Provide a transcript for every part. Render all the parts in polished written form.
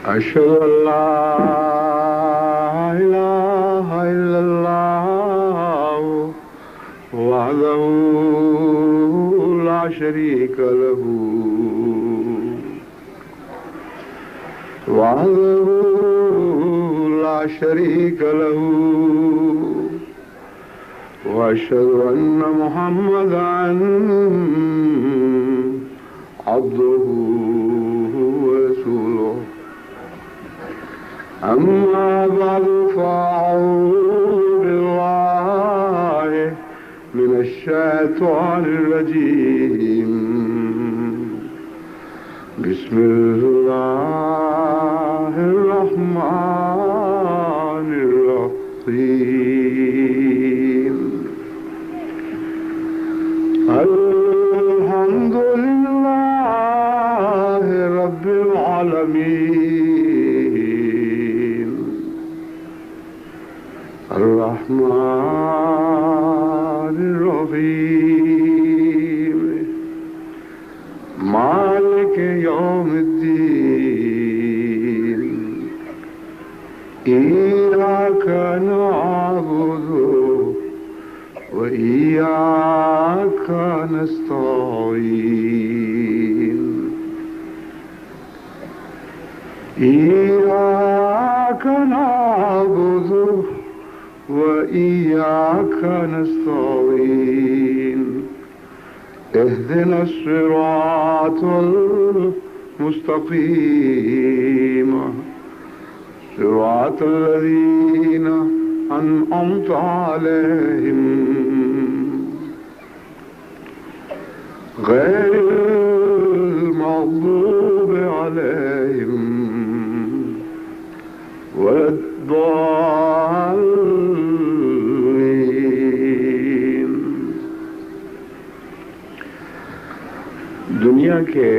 أشهد أن لا إله إلا الله وحده لا شريك له وأشهد أن محمدا عبده ورسوله أما بعد فأعوذ بالله من الشيطان الرجيم بسم الله الرحمن الرحيم الحمد لله رب العالمين الرحمن الرحيم مالك يوم الدين إياك نعبد وإياك نستعين إياك نعبد وإياك نستعين اهدنا الصراط المستقيم صراط الذين أنعمت عليهم غير المغضوب عليهم ولا الضالين. دنیا کے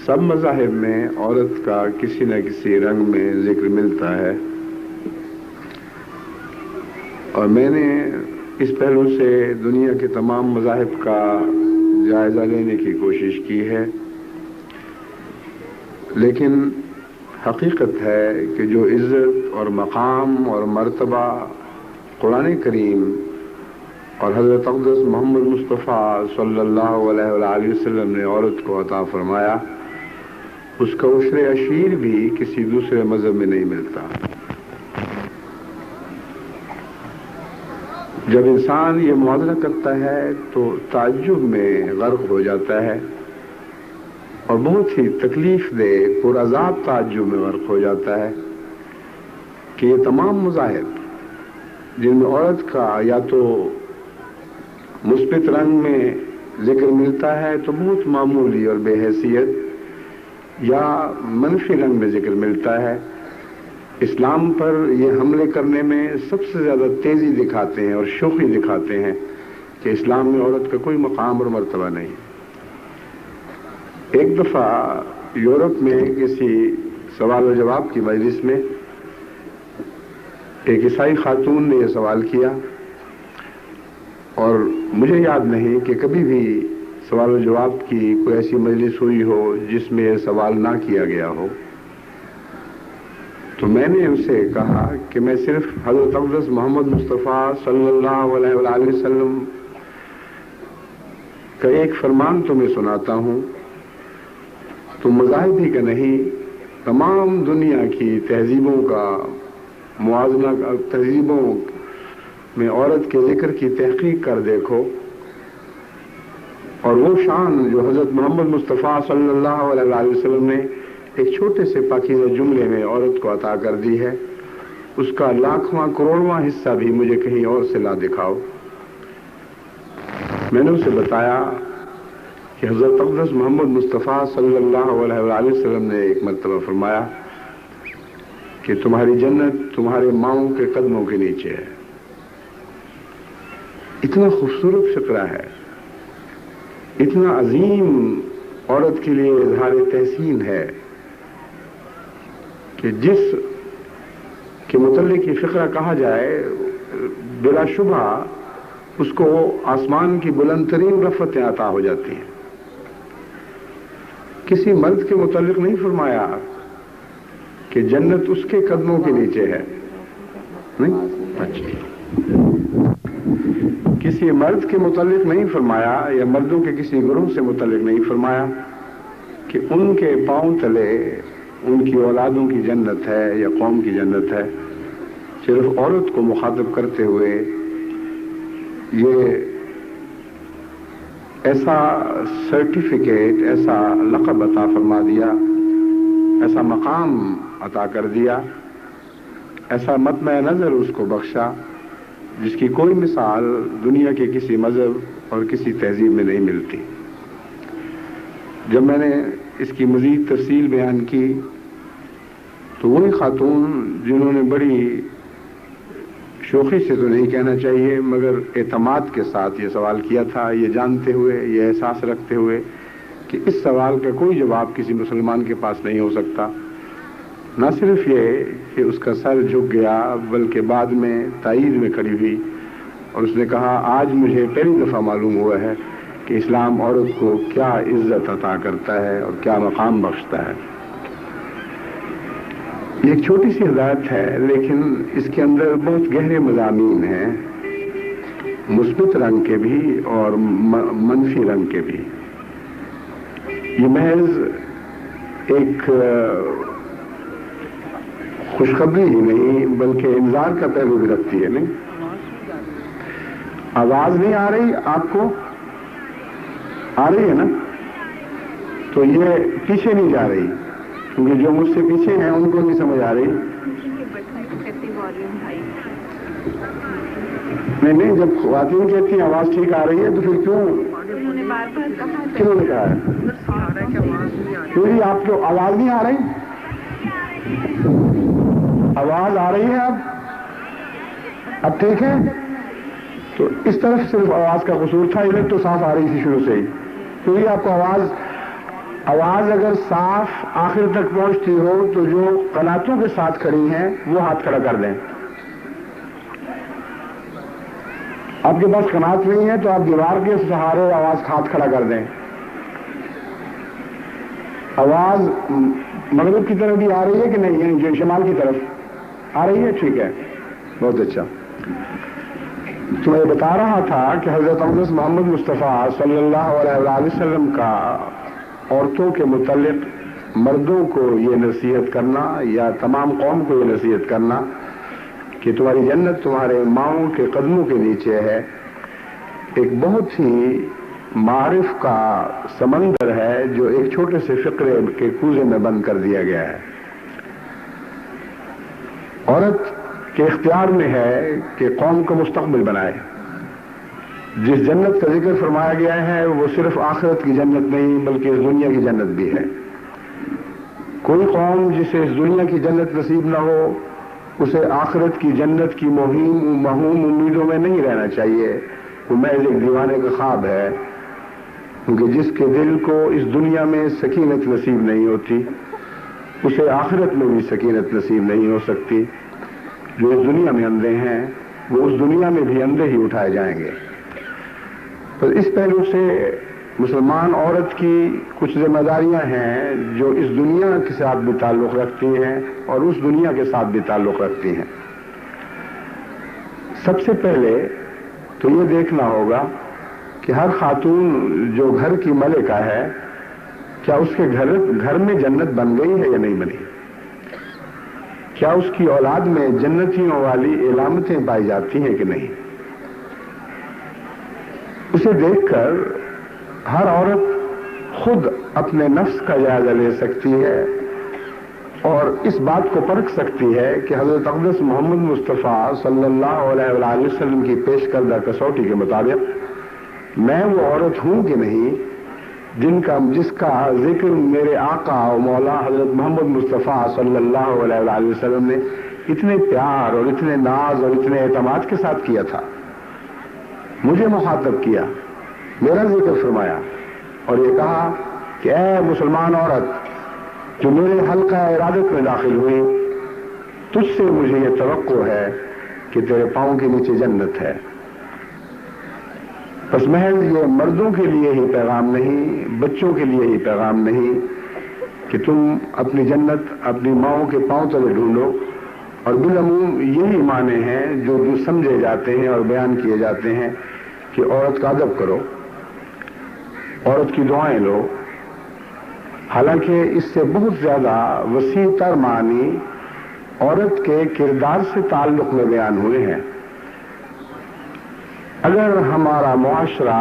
سب مذاہب میں عورت کا کسی نہ کسی رنگ میں ذکر ملتا ہے، اور میں نے اس پہلو سے دنیا کے تمام مذاہب کا جائزہ لینے کی کوشش کی ہے، لیکن حقیقت ہے کہ جو عزت اور مقام اور مرتبہ قرآن کریم اور حضرت اقدس محمد مصطفیٰ صلی اللہ علیہ وآلہ وسلم نے عورت کو عطا فرمایا، اس کا عشر عشیر بھی کسی دوسرے مذہب میں نہیں ملتا۔ جب انسان یہ موازنہ کرتا ہے تو تعجب میں غرق ہو جاتا ہے، اور بہت ہی تکلیف دہ پرعذاب تعجب میں غرق ہو جاتا ہے کہ یہ تمام مذاہب جن میں عورت کا یا تو مثبت رنگ میں ذکر ملتا ہے تو بہت معمولی اور بے حیثیت، یا منفی رنگ میں ذکر ملتا ہے، اسلام پر یہ حملے کرنے میں سب سے زیادہ تیزی دکھاتے ہیں اور شوخی دکھاتے ہیں کہ اسلام میں عورت کا کوئی مقام اور مرتبہ نہیں۔ ایک دفعہ یورپ میں کسی سوال و جواب کی مجلس میں ایک عیسائی خاتون نے یہ سوال کیا، اور مجھے یاد نہیں کہ کبھی بھی سوال و جواب کی کوئی ایسی مجلس ہوئی ہو جس میں یہ سوال نہ کیا گیا ہو۔ تو میں نے ان سے کہا کہ میں صرف حضرت اقدس محمد مصطفیٰ صلی اللہ علیہ وآلہ وسلم کا ایک فرمان تمہیں سناتا ہوں، تم مذاہب ہی کا نہیں، تمام دنیا کی تہذیبوں کا موازنہ، تہذیبوں میں عورت کے ذکر کی تحقیق کر دیکھو، اور وہ شان جو حضرت محمد مصطفیٰ صلی اللہ علیہ وآلہ وسلم نے ایک چھوٹے سے پاکیزہ جملے میں عورت کو عطا کر دی ہے، اس کا لاکھواں کروڑواں حصہ بھی مجھے کہیں اور سے لا دکھاؤ۔ میں نے اسے بتایا کہ حضرت اقدس محمد مصطفیٰ صلی اللہ علیہ وآلہ وسلم نے ایک مرتبہ فرمایا کہ تمہاری جنت تمہارے ماؤں کے قدموں کے نیچے ہے۔ اتنا خوبصورت فقرہ ہے، اتنا عظیم عورت کے لیے اظہار تحسین ہے کہ جس کے متعلق یہ فقرہ کہا جائے بلا شبہ اس کو آسمان کی بلند ترین رفتیں عطا ہو جاتی ہیں۔ کسی مرد کے متعلق نہیں فرمایا کہ جنت اس کے قدموں کے نیچے ہے. نہیں اچھا، کسی مرد کے متعلق نہیں فرمایا یا مردوں کے کسی گروہ سے متعلق نہیں فرمایا کہ ان کے پاؤں تلے ان کی اولادوں کی جنت ہے یا قوم کی جنت ہے. صرف عورت کو مخاطب کرتے ہوئے یہ ایسا سرٹیفکیٹ، ایسا لقب عطا فرما دیا، ایسا مقام عطا کر دیا، ایسا مطمع نظر اس کو بخشا جس کی کوئی مثال دنیا کے کسی مذہب اور کسی تہذیب میں نہیں ملتی. جب میں نے اس کی مزید تفصیل بیان کی تو وہی خاتون جنہوں نے بڑی شوخی سے تو نہیں کہنا چاہیے مگر اعتماد کے ساتھ یہ سوال کیا تھا، یہ جانتے ہوئے، یہ احساس رکھتے ہوئے کہ اس سوال کا کوئی جواب کسی مسلمان کے پاس نہیں ہو سکتا، نہ صرف یہ کہ اس کا سر جھک گیا بلکہ بعد میں تائید میں کھڑی ہوئی اور اس نے کہا آج مجھے پہلی دفعہ معلوم ہوا ہے کہ اسلام عورت کو کیا عزت عطا کرتا ہے اور کیا مقام بخشتا ہے. یہ ایک چھوٹی سی ہدایت ہے لیکن اس کے اندر بہت گہرے مضامین ہیں، مثبت رنگ کے بھی اور منفی رنگ کے بھی. یہ محض ایک خوشخبری ہی نہیں بلکہ انذار کا پہلو بھی رکھتی ہے. نہیں آواز نہیں آ رہی آپ کو؟ آ رہی ہے نا؟ تو یہ پیچھے نہیں جا رہی کیونکہ جو مجھ سے پیچھے ہیں ان کو نہیں سمجھ آ رہی. نہیں جب خواتین کہتی ہیں آواز ٹھیک آ رہی ہے تو پھر کیوں نے کہا ہے کیوں آپ کو آواز نہیں آ رہی؟ آواز آ رہی ہے اب ٹھیک ہے. تو اس طرف صرف آواز کا قصور تھا، ادھر تو صاف آ رہی تھی شروع سے ہی. کیونکہ آپ کو آواز اگر صاف آخر تک پہنچتی ہو تو جو قناتوں کے ساتھ کھڑی ہیں وہ ہاتھ کھڑا کر دیں. آپ کے پاس قنات نہیں ہے تو آپ دیوار کے سہارے آواز ہاتھ کھڑا کر دیں. آواز مغرب کی طرف بھی آ رہی ہے کہ نہیں؟ یعنی شمال کی طرف آ رہی ہے؟ ٹھیک ہے، بہت اچھا. تو میں بتا رہا تھا کہ حضرت محمد مصطفیٰ صلی اللہ علیہ وسلم کا عورتوں کے متعلق مردوں کو یہ نصیحت کرنا یا تمام قوم کو یہ نصیحت کرنا کہ تمہاری جنت تمہارے ماؤں کے قدموں کے نیچے ہے، ایک بہت ہی معرف کا سمندر ہے جو ایک چھوٹے سے فقرے کے کوزے میں بند کر دیا گیا ہے. عورت کے اختیار میں ہے کہ قوم کا مستقبل بنائے. جس جنت کا ذکر فرمایا گیا ہے وہ صرف آخرت کی جنت نہیں بلکہ اس دنیا کی جنت بھی ہے. کوئی قوم جسے اس دنیا کی جنت نصیب نہ ہو اسے آخرت کی جنت کی مہوم امیدوں میں نہیں رہنا چاہیے. وہ محض ایک دیوانے کا خواب ہے، کیونکہ جس کے دل کو اس دنیا میں سکینت نصیب نہیں ہوتی اسے آخرت میں بھی سکینت نصیب نہیں ہو سکتی. جو اس دنیا میں اندھے ہیں وہ اس دنیا میں بھی اندھے ہی اٹھائے جائیں گے. تو اس پہلو سے مسلمان عورت کی کچھ ذمہ داریاں ہیں جو اس دنیا کے ساتھ بھی تعلق رکھتی ہیں اور اس دنیا کے ساتھ بھی تعلق رکھتی ہیں. سب سے پہلے تو یہ دیکھنا ہوگا کہ ہر خاتون جو گھر کی ملکہ ہے کیا اس کے گھر میں جنت بن گئی ہے یا نہیں بنی؟ کیا اس کی اولاد میں جنتیوں والی علامتیں پائی جاتی ہیں کہ نہیں؟ اسے دیکھ کر ہر عورت خود اپنے نفس کا جائزہ لے سکتی ہے اور اس بات کو پرکھ سکتی ہے کہ حضرت اقدس محمد مصطفیٰ صلی اللہ علیہ وسلم کی پیش کردہ کسوٹی کے مطابق میں وہ عورت ہوں کہ نہیں جس کا ذکر میرے آقا و مولا حضرت محمد مصطفیٰ صلی اللہ علیہ وسلم نے اتنے پیار اور اتنے ناز اور اتنے اعتماد کے ساتھ کیا تھا. مجھے مخاطب کیا، میرا ذکر فرمایا اور یہ کہا کہ اے مسلمان عورت جو میرے حلقہ ارادت میں داخل ہوئی، تجھ سے مجھے یہ توقع ہے کہ تیرے پاؤں کے نیچے جنت ہے. بس محض یہ مردوں کے لیے ہی پیغام نہیں، بچوں کے لیے ہی پیغام نہیں، کہ تم اپنی جنت اپنی ماؤں کے پاؤں تلے ڈھونڈو، اور بالعموم یہی معنی ہیں جو سمجھے جاتے ہیں اور بیان کیے جاتے ہیں کہ عورت کا ادب کرو، عورت کی دعائیں لو، حالانکہ اس سے بہت زیادہ وسیع تر معنی عورت کے کردار سے تعلق میں بیان ہوئے ہیں۔ اگر ہمارا معاشرہ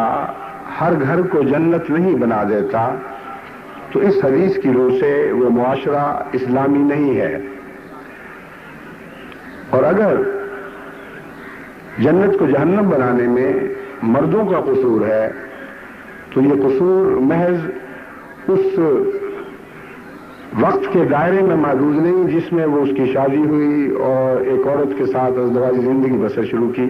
ہر گھر کو جنت نہیں بنا دیتا تو اس حدیث کی روح سے وہ معاشرہ اسلامی نہیں ہے، اور اگر جنت کو جہنم بنانے میں مردوں کا قصور ہے تو یہ قصور محض اس وقت کے دائرے میں محدود نہیں جس میں وہ اس کی شادی ہوئی اور ایک عورت کے ساتھ ازدواجی زندگی بسر شروع کی،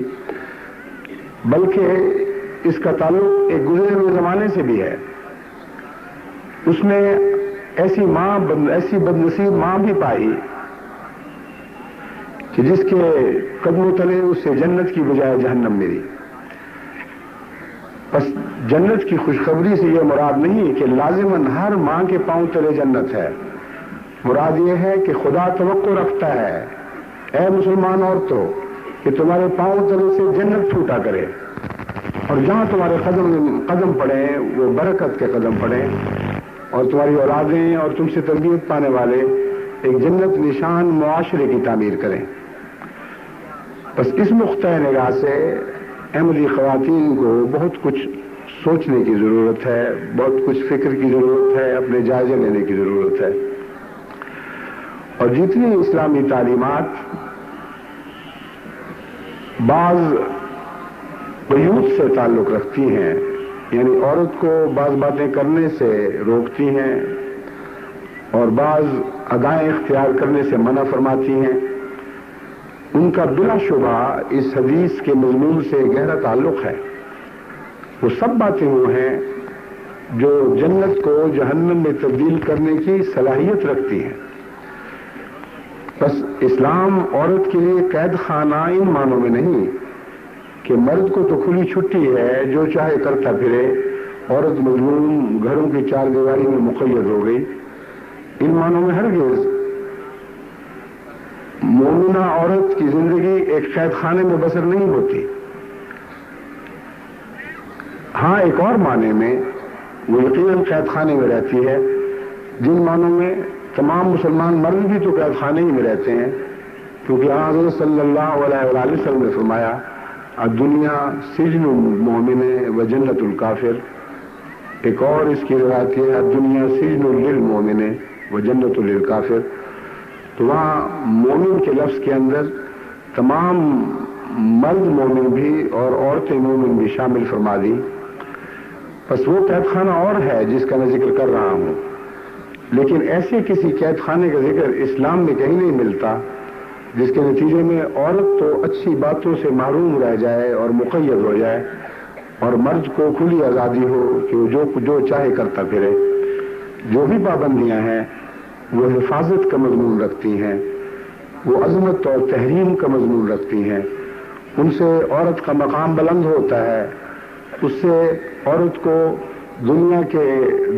بلکہ اس کا تعلق ایک گزرے ہوئے زمانے سے بھی ہے۔ اس نے ایسی بدنصیب ماں بھی پائی کہ جس کے قدموں تلے اس سے جنت کی بجائے جہنم ملی۔ بس جنت کی خوشخبری سے یہ مراد نہیں کہ لازماً ہر ماں کے پاؤں تلے جنت ہے، مراد یہ ہے کہ خدا توقع رکھتا ہے اے مسلمان عورتوں کہ تمہارے پاؤں تلے سے جنت پھوٹا کرے، اور جہاں تمہارے قدم پڑیں وہ برکت کے قدم پڑیں، اور تمہاری اولادیں اور تم سے تربیت پانے والے ایک جنت نشان معاشرے کی تعمیر کریں۔ بس اس نقطۂ نگاہ سے احمدی خواتین کو بہت کچھ سوچنے کی ضرورت ہے، بہت کچھ فکر کی ضرورت ہے، اپنے جائزے لینے کی ضرورت ہے، اور جتنی اسلامی تعلیمات بعض قیود سے تعلق رکھتی ہیں، یعنی عورت کو بعض باتیں کرنے سے روکتی ہیں اور بعض ادائیں اختیار کرنے سے منع فرماتی ہیں، ان کا بلا شبہ اس حدیث کے مضمون سے گہرا تعلق ہے۔ وہ سب باتیں وہ ہیں جو جنت کو جہنم میں تبدیل کرنے کی صلاحیت رکھتی ہیں۔ بس اسلام عورت کے لیے قید خانہ ان معنوں میں نہیں کہ مرد کو تو کھلی چھٹی ہے، جو چاہے کرتا پھرے، عورت مظلوم گھروں کی چار دیواری میں مقید ہو گئی، ان معنوں میں ہرگز مومنہ عورت کی زندگی ایک قید خانے میں بسر نہیں ہوتی۔ ہاں ایک اور معنی میں وہ یقیناً قید خانے میں رہتی ہے، جن معنوں میں تمام مسلمان مرد بھی تو قید خانے ہی میں رہتے ہیں، کیونکہ حضرت صلی اللہ علیہ وآلہ وسلم نے فرمایا الدنیا سجن المؤمن و جنت الکافر، ایک اور اس کی روایت ہے الدنیا سجن للمؤمن و جنت للکافر۔ تو وہاں مومن کے لفظ کے اندر تمام مرد مومن بھی اور عورتیں مومن بھی شامل فرما دی۔ بس وہ قید خانہ اور ہے جس کا میں ذکر کر رہا ہوں، لیکن ایسے کسی قید خانے کا ذکر اسلام میں کہیں نہیں ملتا جس کے نتیجے میں عورت تو اچھی باتوں سے محروم رہ جائے اور مقید ہو جائے، اور مرد کو کھلی آزادی ہو کہ وہ جو چاہے کرتا پھرے۔ جو بھی پابندیاں ہیں وہ حفاظت کا مضمون رکھتی ہیں، وہ عظمت اور تحریم کا مضمون رکھتی ہیں، ان سے عورت کا مقام بلند ہوتا ہے، اس سے عورت کو دنیا کے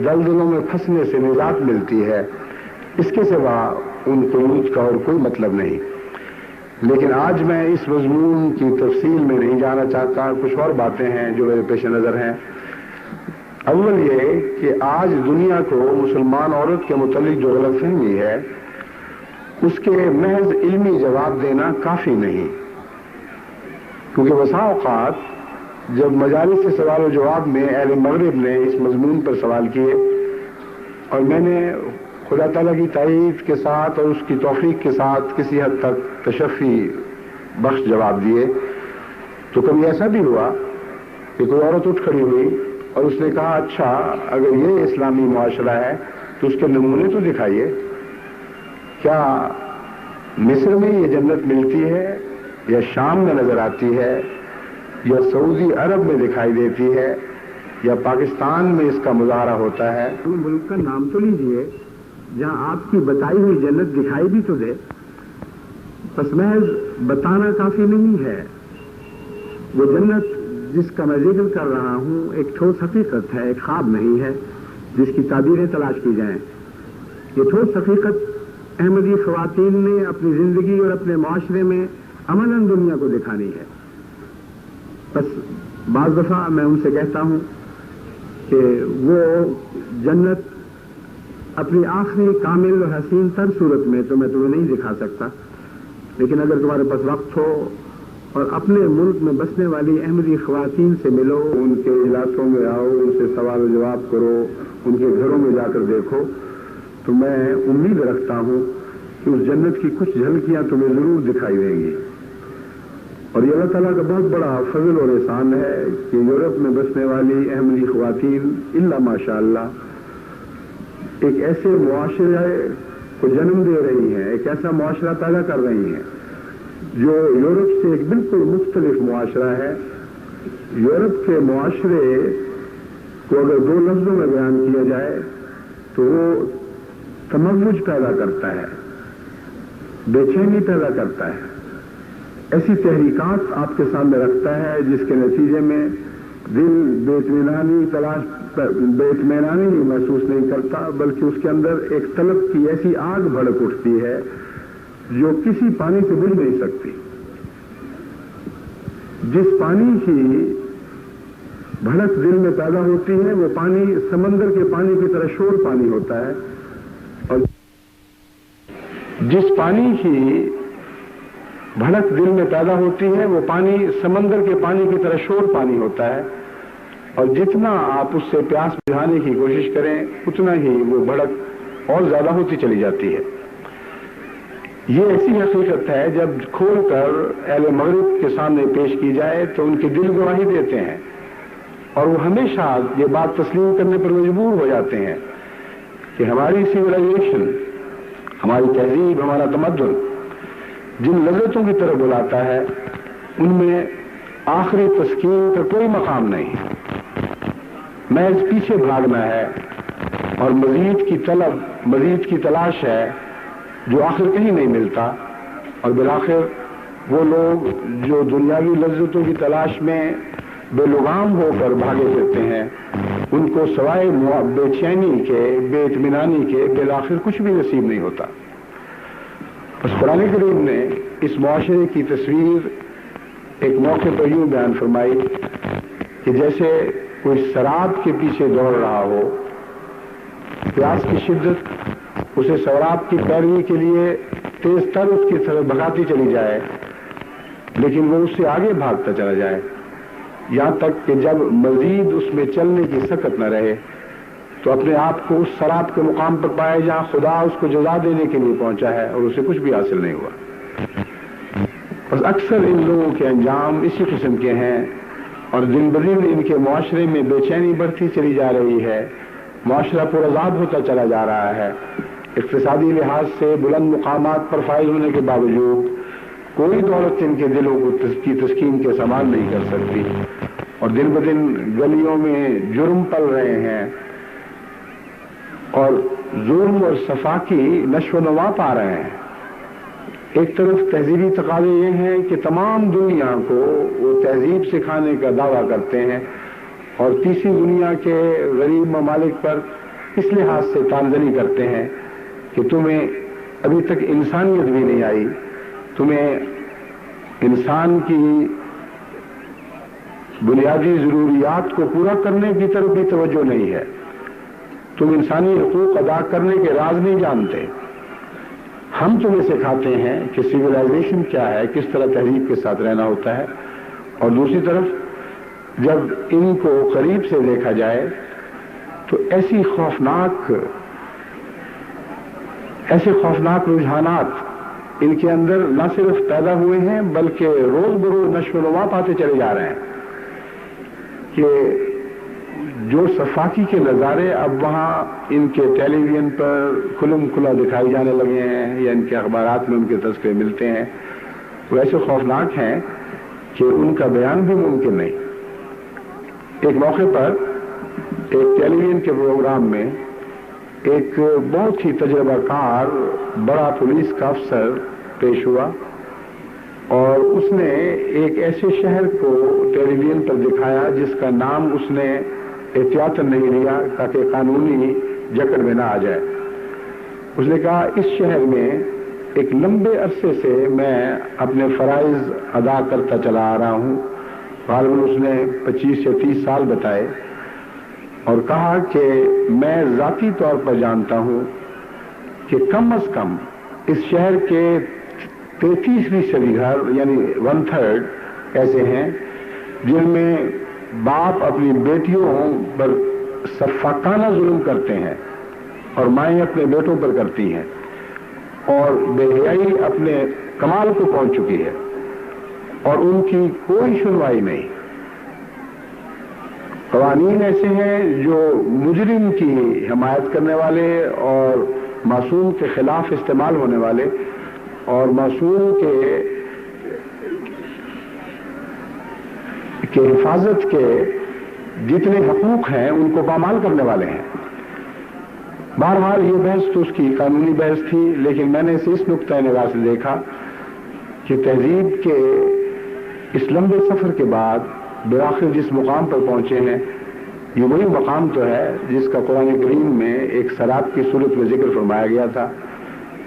دلدلوں میں پھنسنے سے نجات ملتی ہے۔ اس کے سوا ان قیود کا اور کوئی مطلب نہیں۔ لیکن آج میں اس مضمون کی تفصیل میں نہیں جانا چاہتا، کچھ اور باتیں ہیں جو میرے پیش نظر ہیں۔ اول یہ کہ آج دنیا کو مسلمان عورت کے متعلق جو غلط فہمی ہے اس کے محض علمی جواب دینا کافی نہیں، کیونکہ بسا اوقات جب مجالس سے سوال و جواب میں اہل مغرب نے اس مضمون پر سوال کیے اور میں نے خدا تعالیٰ کی تائید کے ساتھ اور اس کی توفیق کے ساتھ کسی حد تک تشفی بخش جواب دیے، تو کبھی ایسا بھی ہوا کہ کوئی عورت اٹھ کھڑی ہوئی اور اس نے کہا اچھا اگر یہ اسلامی معاشرہ ہے تو اس کے نمونے تو دکھائیے، کیا مصر میں یہ جنت ملتی ہے یا شام میں نظر آتی ہے یا سعودی عرب میں دکھائی دیتی ہے یا پاکستان میں اس کا مظاہرہ ہوتا ہے؟ ملک کا نام تو لیجیے جہاں آپ کی بتائی ہوئی جنت دکھائی بھی تو دے۔ بس محض بتانا کافی نہیں ہے، وہ جنت جس کا میں ذکر کر رہا ہوں ایک ٹھوس حقیقت ہے، ایک خواب نہیں ہے جس کی تعبیریں تلاش کی جائیں۔ یہ ٹھوس حقیقت احمدی خواتین نے اپنی زندگی اور اپنے معاشرے میں عملاً دنیا کو دکھانی ہے. بس بعض دفعہ میں ان سے کہتا ہوں کہ وہ جنت اپنی آخری کامل اور حسین تر صورت میں تو میں تمہیں نہیں دکھا سکتا، لیکن اگر تمہارے پاس وقت ہو اور اپنے ملک میں بسنے والی احمدی خواتین سے ملو، ان کے علاقوں میں آؤ، ان سے سوال و جواب کرو، ان کے گھروں میں جا کر دیکھو، تو میں امید رکھتا ہوں کہ اس جنت کی کچھ جھلکیاں تمہیں ضرور دکھائی دیں گی. اور یہ اللہ تعالیٰ کا بہت بڑا فضل اور احسان ہے کہ یورپ میں بسنے والی احمدی خواتین الا ماشاء اللہ ایک ایسے معاشرے کو جنم دے رہی ہیں، ایک ایسا معاشرہ پیدا کر رہی ہیں جو یورپ سے ایک بالکل مختلف معاشرہ ہے. یورپ کے معاشرے کو اگر دو لفظوں میں بیان کیا جائے تو وہ تموج پیدا کرتا ہے، بے چینی پیدا کرتا ہے، ایسی تحریکات آپ کے سامنے رکھتا ہے جس کے نتیجے میں دل بے اطمینانی محسوس نہیں کرتا، بلکہ اس کے اندر ایک طلب کی ایسی آگ بھڑک اٹھتی ہے جو کسی پانی سے بجھ نہیں سکتی. جس پانی کی بھڑک دل میں پیدا ہوتی ہے وہ پانی سمندر کے پانی کی طرح شور پانی ہوتا ہے، اور جس پانی کی بھڑک دل میں پیدا ہوتی ہے وہ پانی سمندر کے پانی کی طرح شور پانی ہوتا ہے، اور جتنا آپ اس سے پیاس بجھانے کی کوشش کریں اتنا ہی وہ بھڑک اور زیادہ ہوتی چلی جاتی ہے. یہ ایسی حقیقت ہے جب کھول کر اہل مغرب کے سامنے پیش کی جائے تو ان کے دل گواہی دیتے ہیں، اور وہ ہمیشہ یہ بات تسلیم کرنے پر مجبور ہو جاتے ہیں کہ ہماری سویلائزیشن، ہماری تہذیب، ہمارا تمدن جن لذتوں کی طرف بلاتا ہے ان میں آخری تسکین کا کوئی مقام نہیں. محض پیچھے بھاگنا ہے اور مزید کی طلب، مزید کی تلاش ہے جو آخر کہیں نہیں ملتا، اور بالآخر وہ لوگ جو دنیاوی لذتوں کی تلاش میں بے لگام ہو کر بھاگے پھرتے ہیں ان کو سوائے بے چینی کے، بے اطمینانی کے بالآخر کچھ بھی نصیب نہیں ہوتا. بس قرآن کریم نے اس معاشرے کی تصویر ایک موقع پر یوں بیان فرمائی کہ جیسے کوئی سراب کے پیچھے دوڑ رہا ہو، پیاس کی شدت اسے سراب کی پیروی کے لیے تیز تر اس کی طرف بھگاتی چلی جائے، لیکن وہ اس سے آگے بھاگتا چلا جائے یہاں تک کہ جب مزید اس میں چلنے کی سکت نہ رہے تو اپنے آپ کو اس سراب کے مقام پر پائے جہاں خدا اس کو جزا دینے کے لیے پہنچا ہے اور اسے کچھ بھی حاصل نہیں ہوا. بس اکثر ان لوگوں کے انجام اسی قسم کے ہیں، اور دن بدن ان کے معاشرے میں بے چینی بڑھتی چلی جا رہی ہے، معاشرہ پرعذاب ہوتا چلا جا رہا ہے. اقتصادی لحاظ سے بلند مقامات پر فائز ہونے کے باوجود کوئی دولت ان کے دلوں کو کی تسکین کے سامان نہیں کر سکتی، اور دن بدن گلیوں میں جرم پل رہے ہیں اور ظلم اور صفا کی نشو و نما پا رہے ہیں. ایک طرف تہذیبی تقاضے یہ ہیں کہ تمام دنیا کو وہ تہذیب سکھانے کا دعویٰ کرتے ہیں، اور تیسری دنیا کے غریب ممالک پر اس لحاظ سے تانزنی کرتے ہیں کہ تمہیں ابھی تک انسانیت بھی نہیں آئی، تمہیں انسان کی بنیادی ضروریات کو پورا کرنے کی طرف بھی توجہ نہیں ہے، تم انسانی حقوق ادا کرنے کے راز نہیں جانتے. ہم تمہیں سکھاتے ہیں کہ سویلائزیشن کیا ہے، کس طرح تہذیب کے ساتھ رہنا ہوتا ہے، اور دوسری طرف جب ان کو قریب سے دیکھا جائے تو ایسے خوفناک رجحانات ان کے اندر نہ صرف پیدا ہوئے ہیں بلکہ روز بروز نشو و نما پاتے چلے جا رہے ہیں کہ جو صفاقی کے نظارے اب وہاں ان کے ٹیلی ویژن پر کھلم کھلا دکھائی جانے لگے ہیں یا ان کے اخبارات میں ان کے تذکرے ملتے ہیں وہ ایسے خوفناک ہیں کہ ان کا بیان بھی ممکن نہیں. ایک موقع پر ایک ٹیلی ویژن کے پروگرام میں ایک بہت ہی تجربہ کار بڑا پولیس کا افسر پیش ہوا، اور اس نے ایک ایسے شہر کو ٹیلی ویژن پر دکھایا جس کا نام اس نے احتیاطاً نہیں لیا تاکہ قانونی جکڑ میں نہ آ جائے. اس نے کہا اس شہر میں ایک لمبے عرصے سے میں اپنے فرائض ادا کرتا چلا آ رہا ہوں، غالباً اس نے 25 یا 30 سال بتائے، اور کہا کہ میں ذاتی طور پر جانتا ہوں کہ کم از کم اس شہر کے 33% گھر یعنی 1/3 ایسے ہیں جن میں باپ اپنی بیٹیوں پر سفاکانہ ظلم کرتے ہیں اور مائیں اپنے بیٹوں پر کرتی ہیں، اور بے حیائی اپنے کمال کو پہنچ چکی ہے اور ان کی کوئی سنوائی نہیں۔ قوانین ایسے ہیں جو مجرم کی حمایت کرنے والے اور معصوم کے خلاف استعمال ہونے والے اور معصوم کے حفاظت کے جتنے حقوق ہیں ان کو پامال کرنے والے ہیں۔ بہرحال یہ بحث تو اس کی قانونی بحث تھی، لیکن میں نے اسے اس نقطۂ نگاہ سے دیکھا کہ تہذیب کے اس لمبے سفر کے بعد بالآخر جس مقام پر پہنچے ہیں، یہ وہی مقام تو ہے جس کا قرآن کریم میں ایک سراب کی صورت میں ذکر فرمایا گیا تھا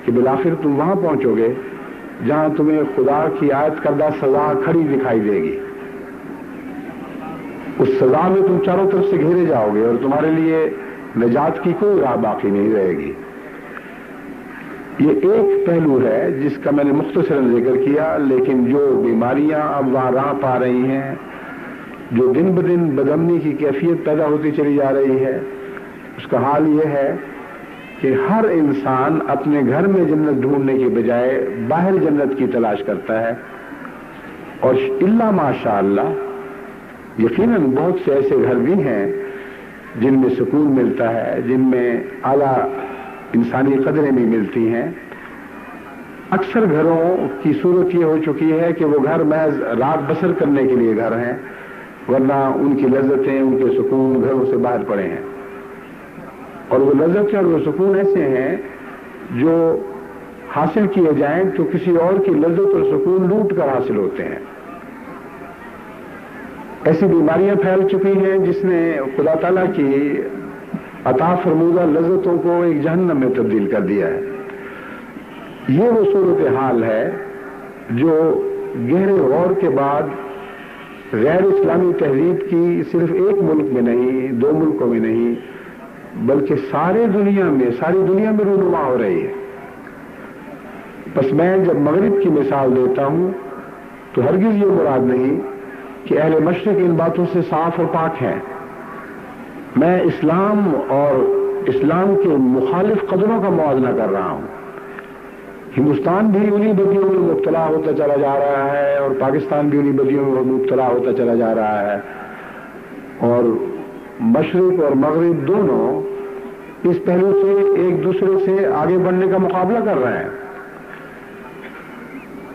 کہ بالآخر تم وہاں پہنچو گے جہاں تمہیں خدا کی عائد کردہ سزا کھڑی دکھائی دے گی۔ اس سزا میں تم چاروں طرف سے گھیرے جاؤ گے اور تمہارے لیے نجات کی کوئی راہ باقی نہیں رہے گی۔ یہ ایک پہلو ہے جس کا میں نے مختصراً ذکر کیا، لیکن جو بیماریاں اب وہاں راہ پا رہی ہیں، جو دن بدن بدامنی کی کیفیت پیدا ہوتی چلی جا رہی ہے، اس کا حال یہ ہے کہ ہر انسان اپنے گھر میں جنت ڈھونڈنے کی بجائے باہر جنت کی تلاش کرتا ہے، اور الا ماشاء اللہ یقیناً بہت سے ایسے گھر بھی ہیں جن میں سکون ملتا ہے، جن میں اعلیٰ انسانی قدریں بھی ملتی ہیں۔ اکثر گھروں کی صورت یہ ہو چکی ہے کہ وہ گھر محض رات بسر کرنے کے لیے گھر ہیں، ورنہ ان کی لذتیں، ان کے سکون گھروں سے باہر پڑے ہیں، اور وہ لذتیں اور وہ سکون ایسے ہیں جو حاصل کیے جائیں تو کسی اور کی لذت اور سکون لوٹ کر حاصل ہوتے ہیں۔ ایسی بیماریاں پھیل چکی ہیں جس نے خدا تعالیٰ کی عطا فرمودہ لذتوں کو ایک جہنم میں تبدیل کر دیا ہے۔ یہ وہ صورتحال ہے جو گہرے غور کے بعد غیر اسلامی تہذیب کی صرف ایک ملک میں نہیں، 2 ملکوں میں نہیں، بلکہ ساری دنیا میں رونما ہو رہی ہے۔ بس میں جب مغرب کی مثال دیتا ہوں تو ہرگز یہ مراد نہیں کہ اہل مشرق ان باتوں سے صاف اور پاک ہیں۔ میں اسلام اور اسلام کے مخالف قدروں کا موازنہ کر رہا ہوں۔ ہندوستان بھی انہی بدیوں میں مبتلا ہوتا چلا جا رہا ہے اور پاکستان بھی انہی بدیوں میں مبتلا ہوتا چلا جا رہا ہے، اور مشرق اور مغرب دونوں اس پہلو سے ایک دوسرے سے آگے بڑھنے کا مقابلہ کر رہے ہیں۔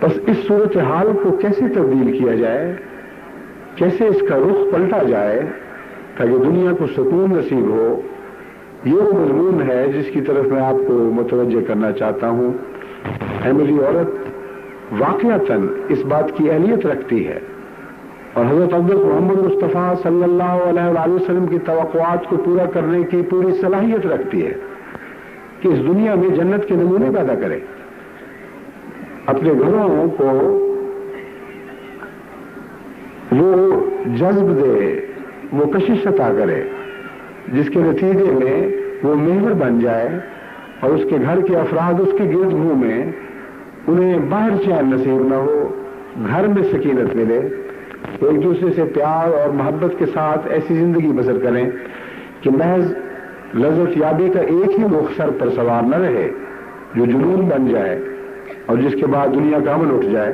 بس اس صورتحال کو کیسے تبدیل کیا جائے، کیسے اس کا رخ پلٹا جائے تاکہ دنیا کو سکون نصیب ہو، یہ وہ مضمون ہے جس کی طرف میں آپ کو متوجہ کرنا چاہتا ہوں۔ اے میری عورت واقعتاً اس بات کی اہلیت رکھتی ہے اور حضرت افضل محمد مصطفیٰ صلی اللہ علیہ وآلہ وسلم کی توقعات کو پورا کرنے کی پوری صلاحیت رکھتی ہے کہ اس دنیا میں جنت کے نمونے پیدا کرے، اپنے گھروں کو وہ جذب دے، وہ کشش عطا کرے جس کے نتیجے میں وہ محور بن جائے اور اس کے گھر کے افراد اس کے گرد گھومیں، انہیں باہر چین نصیب نہ ہو، گھر میں سکینت ملے، ایک دوسرے سے پیار اور محبت کے ساتھ ایسی زندگی بسر کریں کہ محض لذت یابی کا ایک ہی رخ سر پر سوار نہ رہے جو جنون بن جائے اور جس کے بعد دنیا کا امن اٹھ جائے،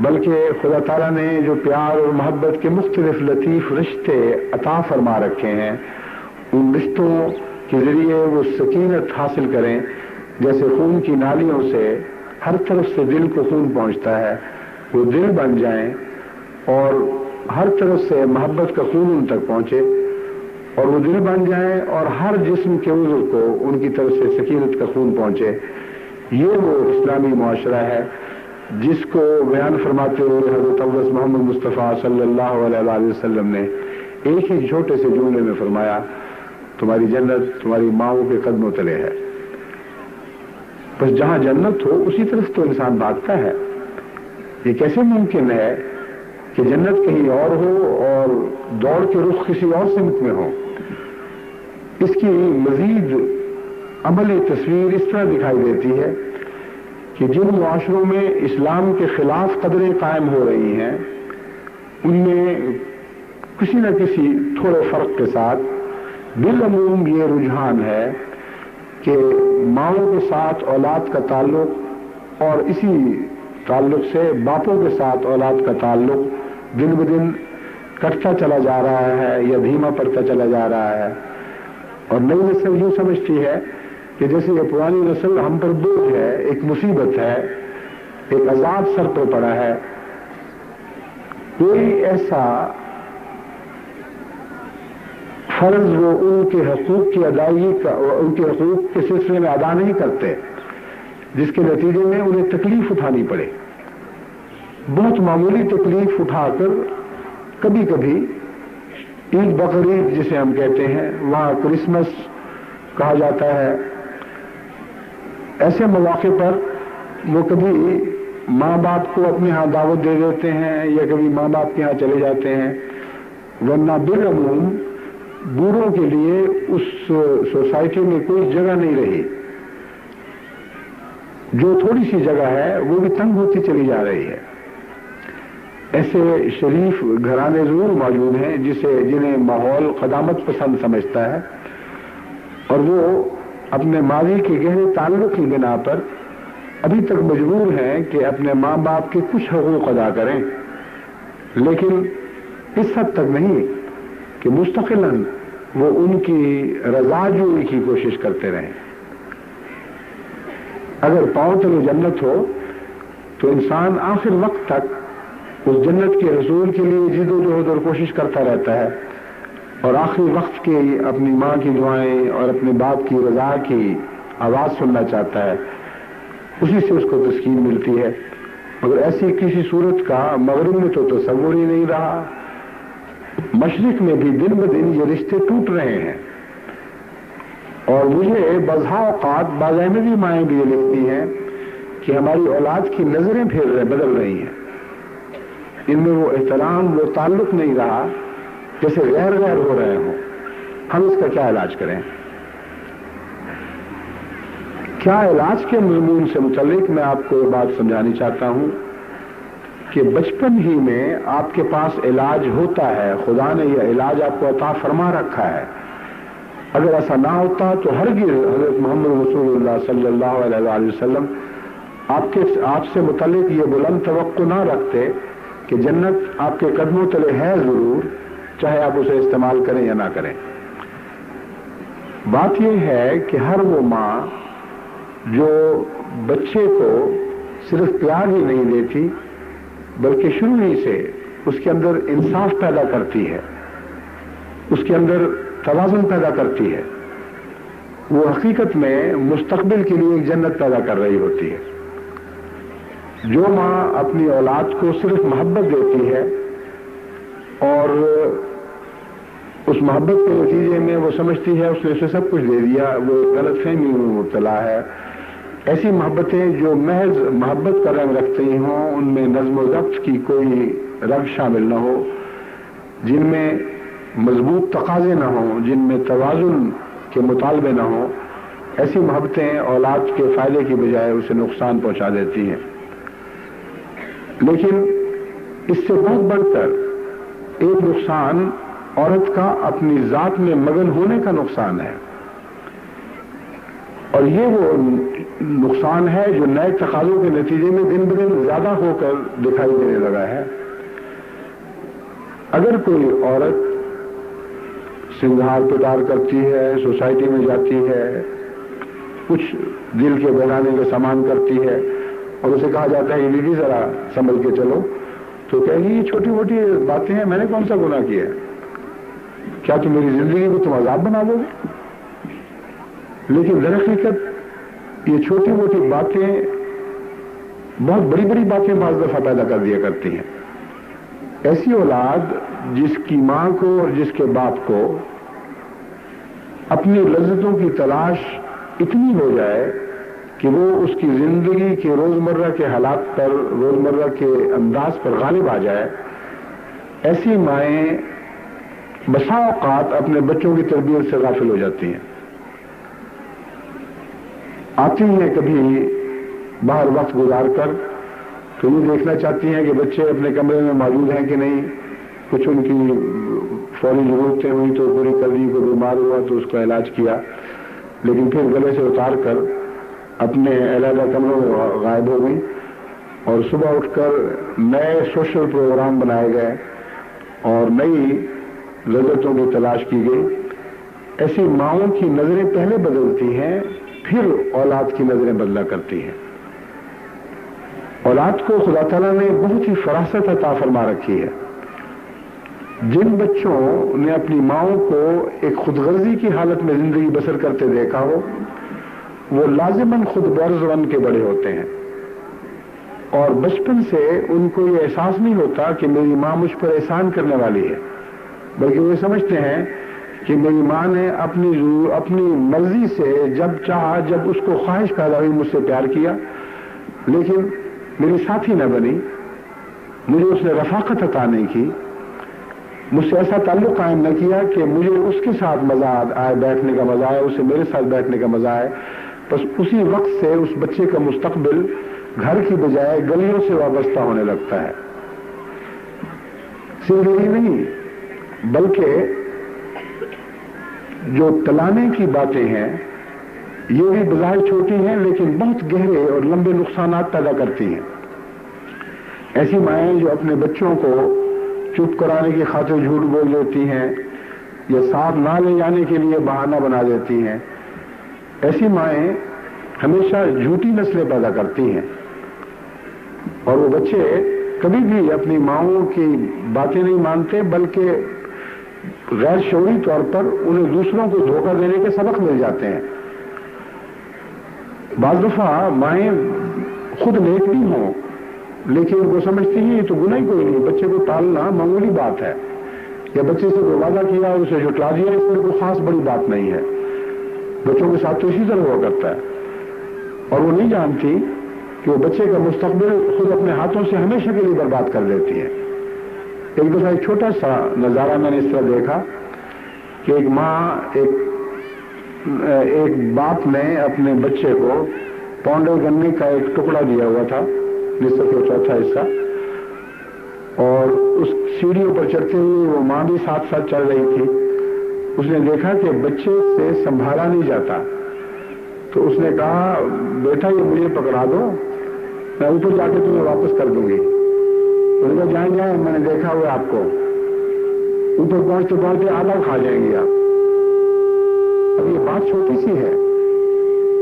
بلکہ خدا تعالیٰ نے جو پیار اور محبت کے مختلف لطیف رشتے عطا فرما رکھے ہیں، ان رشتوں کے ذریعے وہ سکینت حاصل کریں، جیسے خون کی نالیوں سے ہر طرف سے دل کو خون پہنچتا ہے، وہ دل بن جائیں اور ہر طرف سے محبت کا خون ان تک پہنچے اور وہ دل بن جائیں اور ہر جسم کے عضو کو ان کی طرف سے سکینت کا خون پہنچے۔ یہ وہ اسلامی معاشرہ ہے جس کو بیان فرماتے ہوئے حضرت افضل محمد مصطفیٰ صلی اللہ علیہ وآلہ وسلم نے ایک ہی چھوٹے سے جملے میں فرمایا، تمہاری جنت تمہاری ماؤں کے قدموں تلے ہے۔ بس جہاں جنت ہو اسی طرف تو انسان بھاگتا ہے. یہ کیسے ممکن ہے کہ جنت کہیں اور ہو اور دوڑ کے رخ کسی اور سمت میں ہو؟ اس کی مزید عملی تصویر اس طرح دکھائی دیتی ہے کہ جن معاشروں میں اسلام کے خلاف قدریں قائم ہو رہی ہیں ان میں کسی نہ کسی تھوڑے فرق کے ساتھ بالعموم یہ رجحان ہے کہ ماؤں کے ساتھ اولاد کا تعلق اور اسی تعلق سے باپوں کے ساتھ اولاد کا تعلق دن بدن کٹتا چلا جا رہا ہے یا دھیما پڑتا چلا جا رہا ہے. اور نئی نسل یوں سمجھتی ہے کہ جیسے یہ پرانی نسل ہم پر بوجھ ہے، ایک مصیبت ہے، ایک عذاب سر پر پڑا ہے. کوئی ایسا فرض وہ ان کے حقوق کی ادائیگی کا ان کے حقوق کے سلسلے میں ادا نہیں کرتے جس کے نتیجے میں انہیں تکلیف اٹھانی پڑے. بہت معمولی تکلیف اٹھا کر کبھی کبھی عید بقرعید جسے ہم کہتے ہیں، وہاں کرسمس کہا جاتا ہے، ایسے مواقع پر وہ کبھی ماں باپ کو اپنے ہاں دعوت دے دیتے ہیں یا کبھی ماں باپ کے ہاں چلے جاتے ہیں. ورنہ بالعموم بوڑھوں کے لیے اس سوسائٹی میں کوئی جگہ نہیں رہی. جو تھوڑی سی جگہ ہے وہ بھی تنگ ہوتی چلی جا رہی ہے. ایسے شریف گھرانے ضرور موجود ہیں جنہیں ماحول قدامت پسند سمجھتا ہے اور وہ اپنے ماضی کے گہرے تعلق کی بنا پر ابھی تک مجبور ہیں کہ اپنے ماں باپ کے کچھ حقوق ادا کریں، لیکن اس حد تک نہیں کہ مستقلاً وہ ان کی رضا جوئی کی کوشش کرتے رہیں. اگر پاؤں تلے جنت ہو تو انسان آخر وقت تک اس جنت کے حصول کے لیے جد و جہد اور کوشش کرتا رہتا ہے اور آخری وقت کے اپنی ماں کی دعائیں اور اپنے باپ کی رضا کی آواز سننا چاہتا ہے. اسی سے اس کو تسکین ملتی ہے. مگر ایسی کسی صورت کا مغرب میں تو تصور ہی نہیں رہا. مشرق میں بھی دن بدن یہ رشتے ٹوٹ رہے ہیں اور مجھے بعض اوقات بعض احمدی مائیں بھی یہ لکھتی ہیں کہ ہماری اولاد کی نظریں بدل رہی ہیں. ان میں وہ احترام، وہ تعلق نہیں رہا، جیسے غیر ہو رہے ہوں. ہم اس کا کیا علاج کریں؟ کیا علاج کے مضمون سے متعلق میں آپ کو یہ بات سمجھانی چاہتا ہوں کہ بچپن ہی میں آپ کے پاس علاج ہوتا ہے. خدا نے یہ علاج آپ کو عطا فرما رکھا ہے. اگر ایسا نہ ہوتا تو ہرگز حضرت محمد رسول اللہ صلی اللہ علیہ وآلہ وسلم آپ سے متعلق یہ بلند توقع نہ رکھتے کہ جنت آپ کے قدموں تلے ہے ضرور، چاہے آپ اسے استعمال کریں یا نہ کریں. بات یہ ہے کہ ہر وہ ماں جو بچے کو صرف پیار ہی نہیں دیتی بلکہ شروع ہی سے اس کے اندر انصاف پیدا کرتی ہے، اس کے اندر توازن پیدا کرتی ہے، وہ حقیقت میں مستقبل کے لیے ایک جنت پیدا کر رہی ہوتی ہے. جو ماں اپنی اولاد کو صرف محبت دیتی ہے اور اس محبت کے نتیجے میں وہ سمجھتی ہے اس نے اسے سب کچھ دے دیا، وہ غلط فہمی میں مبتلا ہے. ایسی محبتیں جو محض محبت کا رنگ رکھتی ہوں، ان میں نظم و ضبط کی کوئی رنگ شامل نہ ہو، جن میں مضبوط تقاضے نہ ہوں، جن میں توازن کے مطالبے نہ ہوں، ایسی محبتیں اولاد کے فائدے کی بجائے اسے نقصان پہنچا دیتی ہیں. لیکن اس سے بہت بڑھ کر ایک نقصان عورت کا اپنی ذات میں مگن ہونے کا نقصان ہے، اور یہ وہ نقصان ہے جو نئے تقاضوں کے نتیجے میں دن بدن زیادہ ہو کر دکھائی دینے لگا ہے. اگر کوئی عورت سنگھار پٹار کرتی ہے، سوسائٹی میں جاتی ہے، کچھ دل کے بہلانے کا سامان کرتی ہے اور اسے کہا جاتا ہے یہ بھی ذرا سنبھل کے چلو، تو کہے گی یہ چھوٹی موٹی باتیں ہیں، میں نے کون سا گناہ کیا ہے، کیا تم میری زندگی کو تم عذاب بنا دو گے؟ لیکن در حقیقت یہ چھوٹی موٹی باتیں بہت بڑی بڑی باتیں بعض دفعہ پیدا کر دیا کرتی ہیں. ایسی اولاد جس کی ماں کو اور جس کے باپ کو اپنی لذتوں کی تلاش اتنی ہو جائے کہ وہ اس کی زندگی کے روزمرہ کے حالات پر، روزمرہ کے انداز پر غالب آ جائے، ایسی مائیں بسا اوقات اپنے بچوں کی تربیت سے غافل ہو جاتی ہیں. آتی ہیں کبھی باہر وقت گزار کر تو یہ دیکھنا چاہتی ہیں کہ بچے اپنے کمرے میں موجود ہیں کہ نہیں، کچھ ان کی فوری ضرورتیں ہوئی تو پوری کر دی، کوئی بیمار ہوا تو اس کا علاج کیا، لیکن پھر گلے سے اتار کر اپنے علیحدہ کمروں میں غائب ہو گئی. اور صبح اٹھ کر نئے سوشل پروگرام بنائے گئے اور نئی لذتوں کی تلاش کی گئی. ایسی ماؤں کی نظریں پہلے بدلتی ہیں، پھر اولاد کی نظریں بدلا کرتی ہیں. اولاد کو خدا تعالیٰ نے بہت ہی فراست عطا فرما رکھی ہے. جن بچوں نے اپنی ماؤں کو ایک خود غرضی کی حالت میں زندگی بسر کرتے دیکھا ہو، وہ لازماً خود غرض بن کے بڑے ہوتے ہیں، اور بچپن سے ان کو یہ احساس نہیں ہوتا کہ میری ماں مجھ پر احسان کرنے والی ہے، بلکہ وہ سمجھتے ہیں کہ میری ماں نے اپنی مرضی سے جب چاہا، جب اس کو خواہش پیدا ہوئی، مجھ سے پیار کیا، لیکن میری ساتھی نہ بنی، مجھے اس نے رفاقت عطا نہیں کی، مجھ سے ایسا تعلق قائم نہ کیا کہ مجھے اس کے ساتھ مزہ آئے، بیٹھنے کا مزہ آئے، اسے میرے ساتھ بیٹھنے کا مزہ آئے. بس اسی وقت سے اس بچے کا مستقبل گھر کی بجائے گلیوں سے وابستہ ہونے لگتا ہے. صرف یہی نہیں بلکہ جو تلانے کی باتیں ہیں یہ بھی بظاہر چھوٹی ہیں لیکن بہت گہرے اور لمبے نقصانات پیدا کرتی ہیں. ایسی مائیں جو اپنے بچوں کو چپ کرانے کی خاطر جھوٹ بول دیتی ہیں یا ساتھ نہ لے جانے کے لیے بہانہ بنا دیتی ہیں، ایسی مائیں ہمیشہ جھوٹی نسلیں پیدا کرتی ہیں، اور وہ بچے کبھی بھی اپنی ماؤں کی باتیں نہیں مانتے، بلکہ غیر شعوری طور پر انہیں دوسروں کو دھوکہ دینے کے سبق مل جاتے ہیں. بعض دفعہ مائیں خود نیک بھی ہوں لیکن وہ سمجھتی ہیں یہ تو گناہ ہی کوئی نہیں، بچے کو ٹالنا معمولی بات ہے، یا بچے سے کوئی وعدہ کیا اور اسے جھٹلا دیا، اس میں کوئی خاص بڑی بات نہیں ہے. بچوں کے ساتھ تو اسی طرح ہوا کرتا ہے، اور وہ نہیں جانتی کہ وہ بچے کا مستقبل خود اپنے ہاتھوں سے ہمیشہ کے لیے برباد کر دیتی ہے. ایک دفعہ ایک چھوٹا سا نظارہ میں نے اس طرح دیکھا کہ ایک ماں ایک باپ نے اپنے بچے کو پونڈے گنے کا ایک ٹکڑا دیا ہوا تھا، نصف کا چوتھا حصہ، اور اس سیڑھیوں پر چڑھتے ہوئے وہ ماں بھی ساتھ ساتھ چل رہی تھی. اس نے دیکھا کہ بچے سے سنبھالا نہیں جاتا، تو اس نے کہا بیٹا یہ مجھے پکڑا دو، میں اوپر جا کے تمہیں واپس کر دوں گی. انہوں نے کہا جائیں میں نے دیکھا ہوا آپ کو، اوپر پہنچتے پہنچتے آدھا کھا جائیں گے آپ. اب یہ بات چھوٹی سی ہے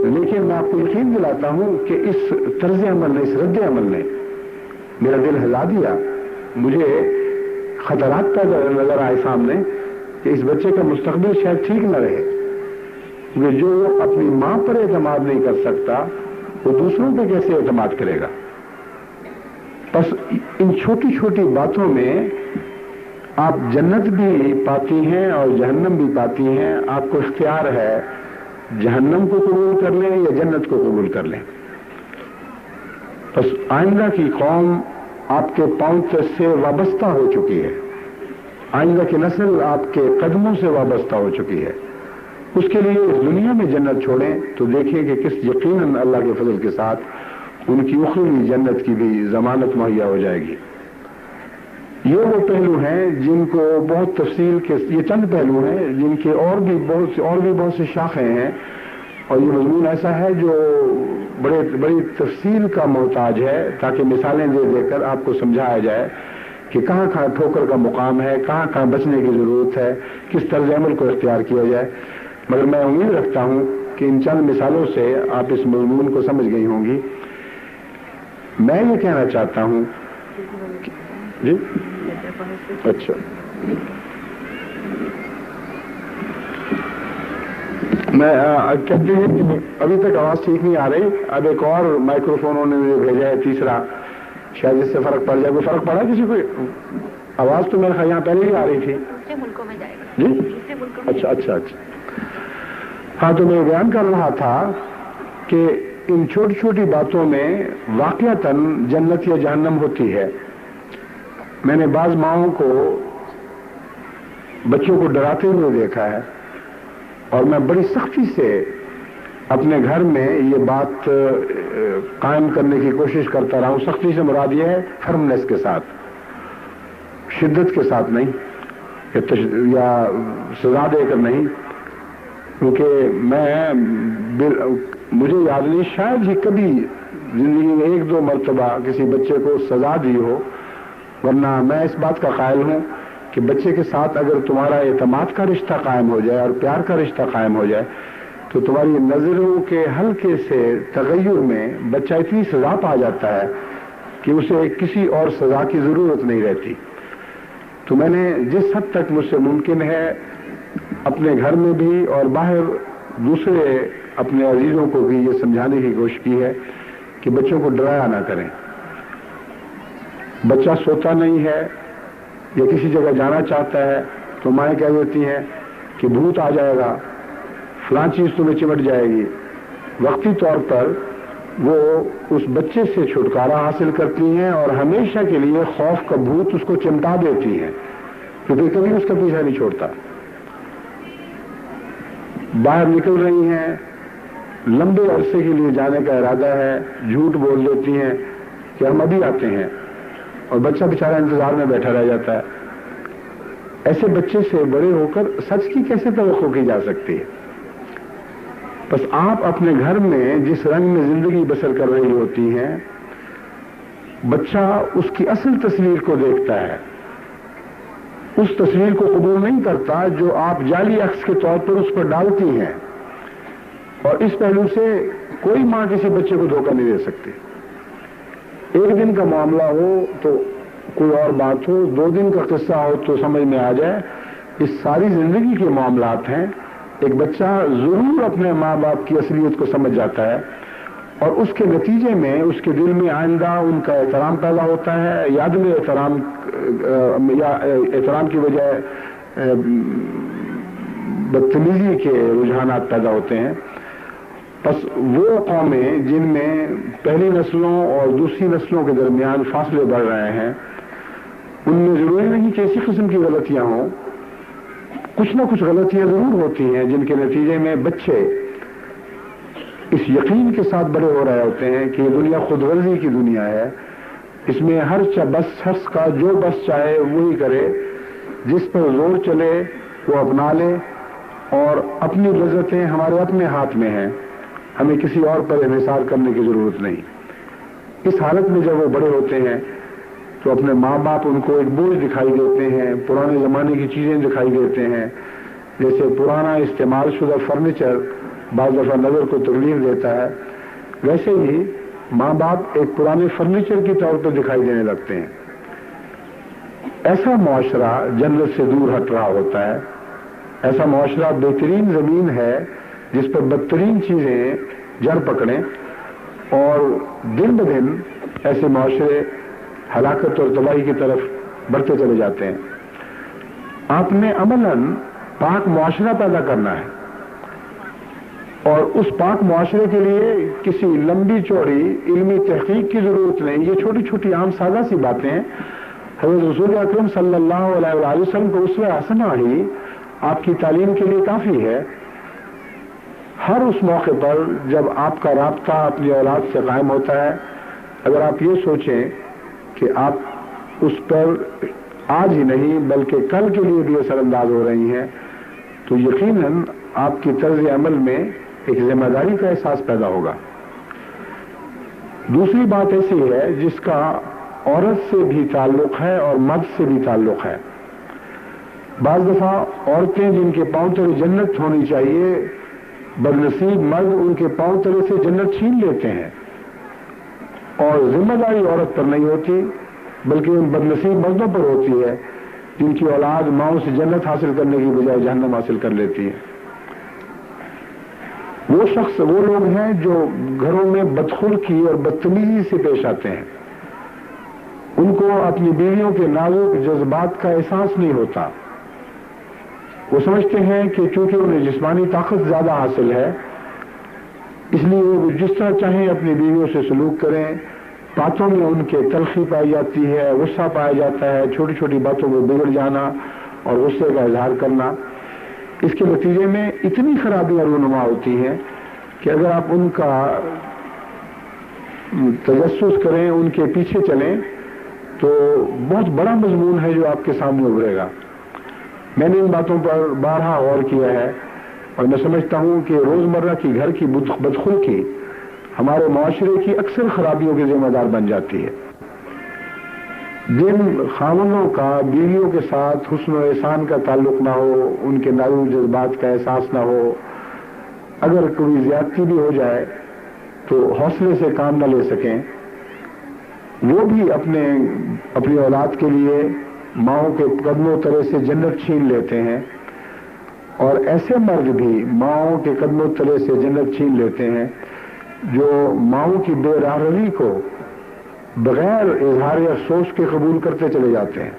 لیکن میں آپ کو یقین دلاتا ہوں کہ اس طرز عمل نے، اس رد عمل نے میرا دل ہلا دیا. مجھے خطرات پیدا نظر آئے سامنے کہ اس بچے کا مستقبل شاید ٹھیک نہ رہے، کہ جو اپنی ماں پر اعتماد نہیں کر سکتا وہ دوسروں پہ کیسے اعتماد کرے گا. بس ان چھوٹی چھوٹی باتوں میں آپ جنت بھی پاتی ہیں اور جہنم بھی پاتی ہیں. آپ کو اختیار ہے جہنم کو قبول کر لیں یا جنت کو قبول کر لیں. بس آئندہ کی قوم آپ کے پاؤں سے وابستہ ہو چکی ہے، آئندہ کی نسل آپ کے قدموں سے وابستہ ہو چکی ہے. اس کے لیے اس دنیا میں جنت چھوڑیں تو دیکھیں کہ کس یقیناً اللہ کے فضل کے ساتھ ان کی اخروی جنت کی بھی ضمانت مہیا ہو جائے گی. یہ وہ پہلو ہیں جن کو بہت تفصیل کے، یہ چند پہلو ہیں جن کے اور بھی بہت سے شاخیں ہیں، اور یہ مضمون ایسا ہے جو بڑی تفصیل کا محتاج ہے تاکہ مثالیں دے دے کر آپ کو سمجھایا جائے کہ کہاں کہاں ٹھوکر کا مقام ہے، کہاں کہاں بچنے کی ضرورت ہے، کس طرز عمل کو اختیار کیا جائے. مگر میں امید رکھتا ہوں کہ ان چند مثالوں سے آپ اس مضمون کو سمجھ گئی ہوں گی. میں یہ کہنا چاہتا ہوں جی اچھا میں کہتے ہیں کہ ابھی تک آواز ٹھیک نہیں آ رہی، اب ایک اور مائکروفون انہوں نے مجھے بھیجا ہے تیسرا، شاید اس سے فرق پڑ جائے. کوئی فرق پڑا کسی کو؟ آواز تو میرے خیال یہاں پہلے ہی آ رہی تھی جی. اچھا. ہاں تو میں بیان کر رہا تھا کہ ان چھوٹی چھوٹی باتوں میں واقعتاً جنت یا جہنم ہوتی ہے. میں نے بعض ماؤں کو بچوں کو ڈراتے ہوئے دیکھا ہے اور میں بڑی سختی سے اپنے گھر میں یہ بات قائم کرنے کی کوشش کرتا رہا ہوں. سختی سے مراد یہ ہے فرمنس کے ساتھ، شدت کے ساتھ نہیں، یا سزا دے کر نہیں، کیونکہ مجھے یاد نہیں شاید ہی کبھی زندگی میں 1-2 مرتبہ کسی بچے کو سزا دی ہو، ورنہ میں اس بات کا قائل ہوں کہ بچے کے ساتھ اگر تمہارا اعتماد کا رشتہ قائم ہو جائے اور پیار کا رشتہ قائم ہو جائے تو تمہاری نظروں کے ہلکے سے تغیر میں بچہ اتنی سزا پا جاتا ہے کہ اسے کسی اور سزا کی ضرورت نہیں رہتی. تو میں نے جس حد تک مجھ سے ممکن ہے اپنے گھر میں بھی اور باہر دوسرے اپنے عزیزوں کو بھی یہ سمجھانے کی کوشش کی ہے کہ بچوں کو ڈرایا نہ کریں. بچہ سوتا نہیں ہے یا کسی جگہ جانا چاہتا ہے تو مائیں کہہ دیتی ہیں کہ بھوت آ جائے گا، فلاں چیز تمہیں چمٹ جائے گی. وقتی طور پر وہ اس بچے سے چھٹکارا حاصل کرتی ہیں اور ہمیشہ کے لیے خوف کا بھوت اس کو چمٹا دیتی ہیں، کیونکہ کبھی اس کا پیچھا نہیں چھوڑتا. باہر نکل رہی ہیں، لمبے عرصے کے لیے جانے کا ارادہ ہے، جھوٹ بول دیتی ہیں کہ ہم ابھی آتے ہیں، اور بچہ بیچارہ انتظار میں بیٹھا رہ جاتا ہے. ایسے بچے سے بڑے ہو کر سچ کی کیسے توقع کی جا سکتی ہے؟ بس آپ اپنے گھر میں جس رنگ میں زندگی بسر کر رہی ہوتی ہیں، بچہ اس کی اصل تصویر کو دیکھتا ہے، اس تصویر کو قبول نہیں کرتا جو آپ جعلی عکس کے طور پر اس پر ڈالتی ہیں. اور اس پہلو سے کوئی ماں کسی بچے کو دھوکہ نہیں دے سکتی. 1 دن کا معاملہ ہو تو کوئی اور بات ہو، 2 دن کا قصہ ہو تو سمجھ میں آ جائے. اس ساری زندگی کے معاملات ہیں. ایک بچہ ضرور اپنے ماں باپ کی اصلیت کو سمجھ جاتا ہے اور اس کے نتیجے میں اس کے دل میں آئندہ ان کا احترام پیدا ہوتا ہے، یا عدم احترام یا احترام کی بجائے بدتمیزی کے رجحانات پیدا ہوتے ہیں. بس وہ قومیں جن میں پہلی نسلوں اور دوسری نسلوں کے درمیان فاصلے بڑھ رہے ہیں، ان میں ضروری نہیں کہ اسی قسم کی غلطیاں ہوں. کچھ نہ کچھ غلطیاں ضرور ہوتی ہیں جن کے نتیجے میں بچے اس یقین کے ساتھ بڑے ہو رہے ہوتے ہیں کہ یہ دنیا خود غرضی کی دنیا ہے، اس میں ہر شخص کا جو بس چاہے وہی کرے، جس پر زور چلے وہ اپنا لے، اور اپنی لذتیں ہمارے اپنے ہاتھ میں ہیں، ہمیں کسی اور پر انحصار کرنے کی ضرورت نہیں. اس حالت میں جب وہ بڑے ہوتے ہیں تو اپنے ماں باپ ان کو ایک بوجھ دکھائی دیتے ہیں، پرانے زمانے کی چیزیں دکھائی دیتے ہیں. جیسے پرانا استعمال شدہ فرنیچر بعض دفعہ نظر کو تکلیف دیتا ہے، ویسے ہی ماں باپ ایک پرانے فرنیچر کی طور پر دکھائی دینے لگتے ہیں. ایسا معاشرہ جنت سے دور ہٹ رہا ہوتا ہے. ایسا معاشرہ بہترین زمین ہے جس پر بدترین چیزیں جڑ پکڑیں، اور دن بدن ایسے معاشرے ہلاکت اور تباہی کی طرف بڑھتے چلے جاتے ہیں. آپ نے عملاً پاک معاشرہ پیدا کرنا ہے، اور اس پاک معاشرے کے لیے کسی لمبی چوڑی علمی تحقیق کی ضرورت نہیں. یہ چھوٹی چھوٹی عام سادہ سی باتیں ہیں. حضرت رسول اکرم صلی اللہ علیہ وآلہ وسلم کو اسوہ حسنہ ہی آپ کی تعلیم کے لیے کافی ہے. ہر اس موقع پر جب آپ کا رابطہ اپنی اولاد سے قائم ہوتا ہے، اگر آپ یہ سوچیں کہ آپ اس پر آج ہی نہیں بلکہ کل کے لیے بھی اثر انداز ہو رہی ہیں، تو یقیناً آپ کی طرز عمل میں ایک ذمہ داری کا احساس پیدا ہوگا. دوسری بات ایسی ہے جس کا عورت سے بھی تعلق ہے اور مرد سے بھی تعلق ہے. بعض دفعہ عورتیں جن کے پاؤں تلے جنت ہونی چاہیے، بدنصیب مرد ان کے پاؤں تلے سے جنت چھین لیتے ہیں، اور ذمہ داری عورت پر نہیں ہوتی بلکہ ان بدنصیب مردوں پر ہوتی ہے جن کی اولاد ماؤں سے جنت حاصل کرنے کی بجائے جہنم حاصل کر لیتی ہے. وہ لوگ ہیں جو گھروں میں بدخلقی اور بدتمیزی سے پیش آتے ہیں. ان کو اپنی بیویوں کے نازک جذبات کا احساس نہیں ہوتا. وہ سمجھتے ہیں کہ چونکہ انہیں جسمانی طاقت زیادہ حاصل ہے اس لیے وہ جس طرح چاہیں اپنی بیویوں سے سلوک کریں، باتوں میں ان کے تلخی پائی جاتی ہے، غصہ پایا جاتا ہے، چھوٹی چھوٹی باتوں میں بگڑ جانا اور غصے کا اظہار کرنا، اس کے نتیجے میں اتنی خرابیاں رونما ہوتی ہیں کہ اگر آپ ان کا تجسس کریں، ان کے پیچھے چلیں، تو بہت بڑا مضمون ہے جو آپ کے سامنے ابھرے گا۔ میں نے ان باتوں پر بارہا غور کیا ہے اور میں سمجھتا ہوں کہ روزمرہ کی گھر کی بدخلقی ہمارے معاشرے کی اکثر خرابیوں کے ذمہ دار بن جاتی ہے۔ جن خاوندوں کا بیویوں کے ساتھ حسن و احسان کا تعلق نہ ہو، ان کے نازک جذبات کا احساس نہ ہو، اگر کوئی زیادتی بھی ہو جائے تو حوصلے سے کام نہ لے سکیں، وہ بھی اپنی اولاد کے لیے ماؤں کے قدموں تلے سے جنت چھین لیتے ہیں، اور ایسے مرد بھی ماؤں کے قدموں تلے سے جنت چھین لیتے ہیں جو ماؤں کی بے راہ روی کو بغیر اظہار افسوس کے قبول کرتے چلے جاتے ہیں۔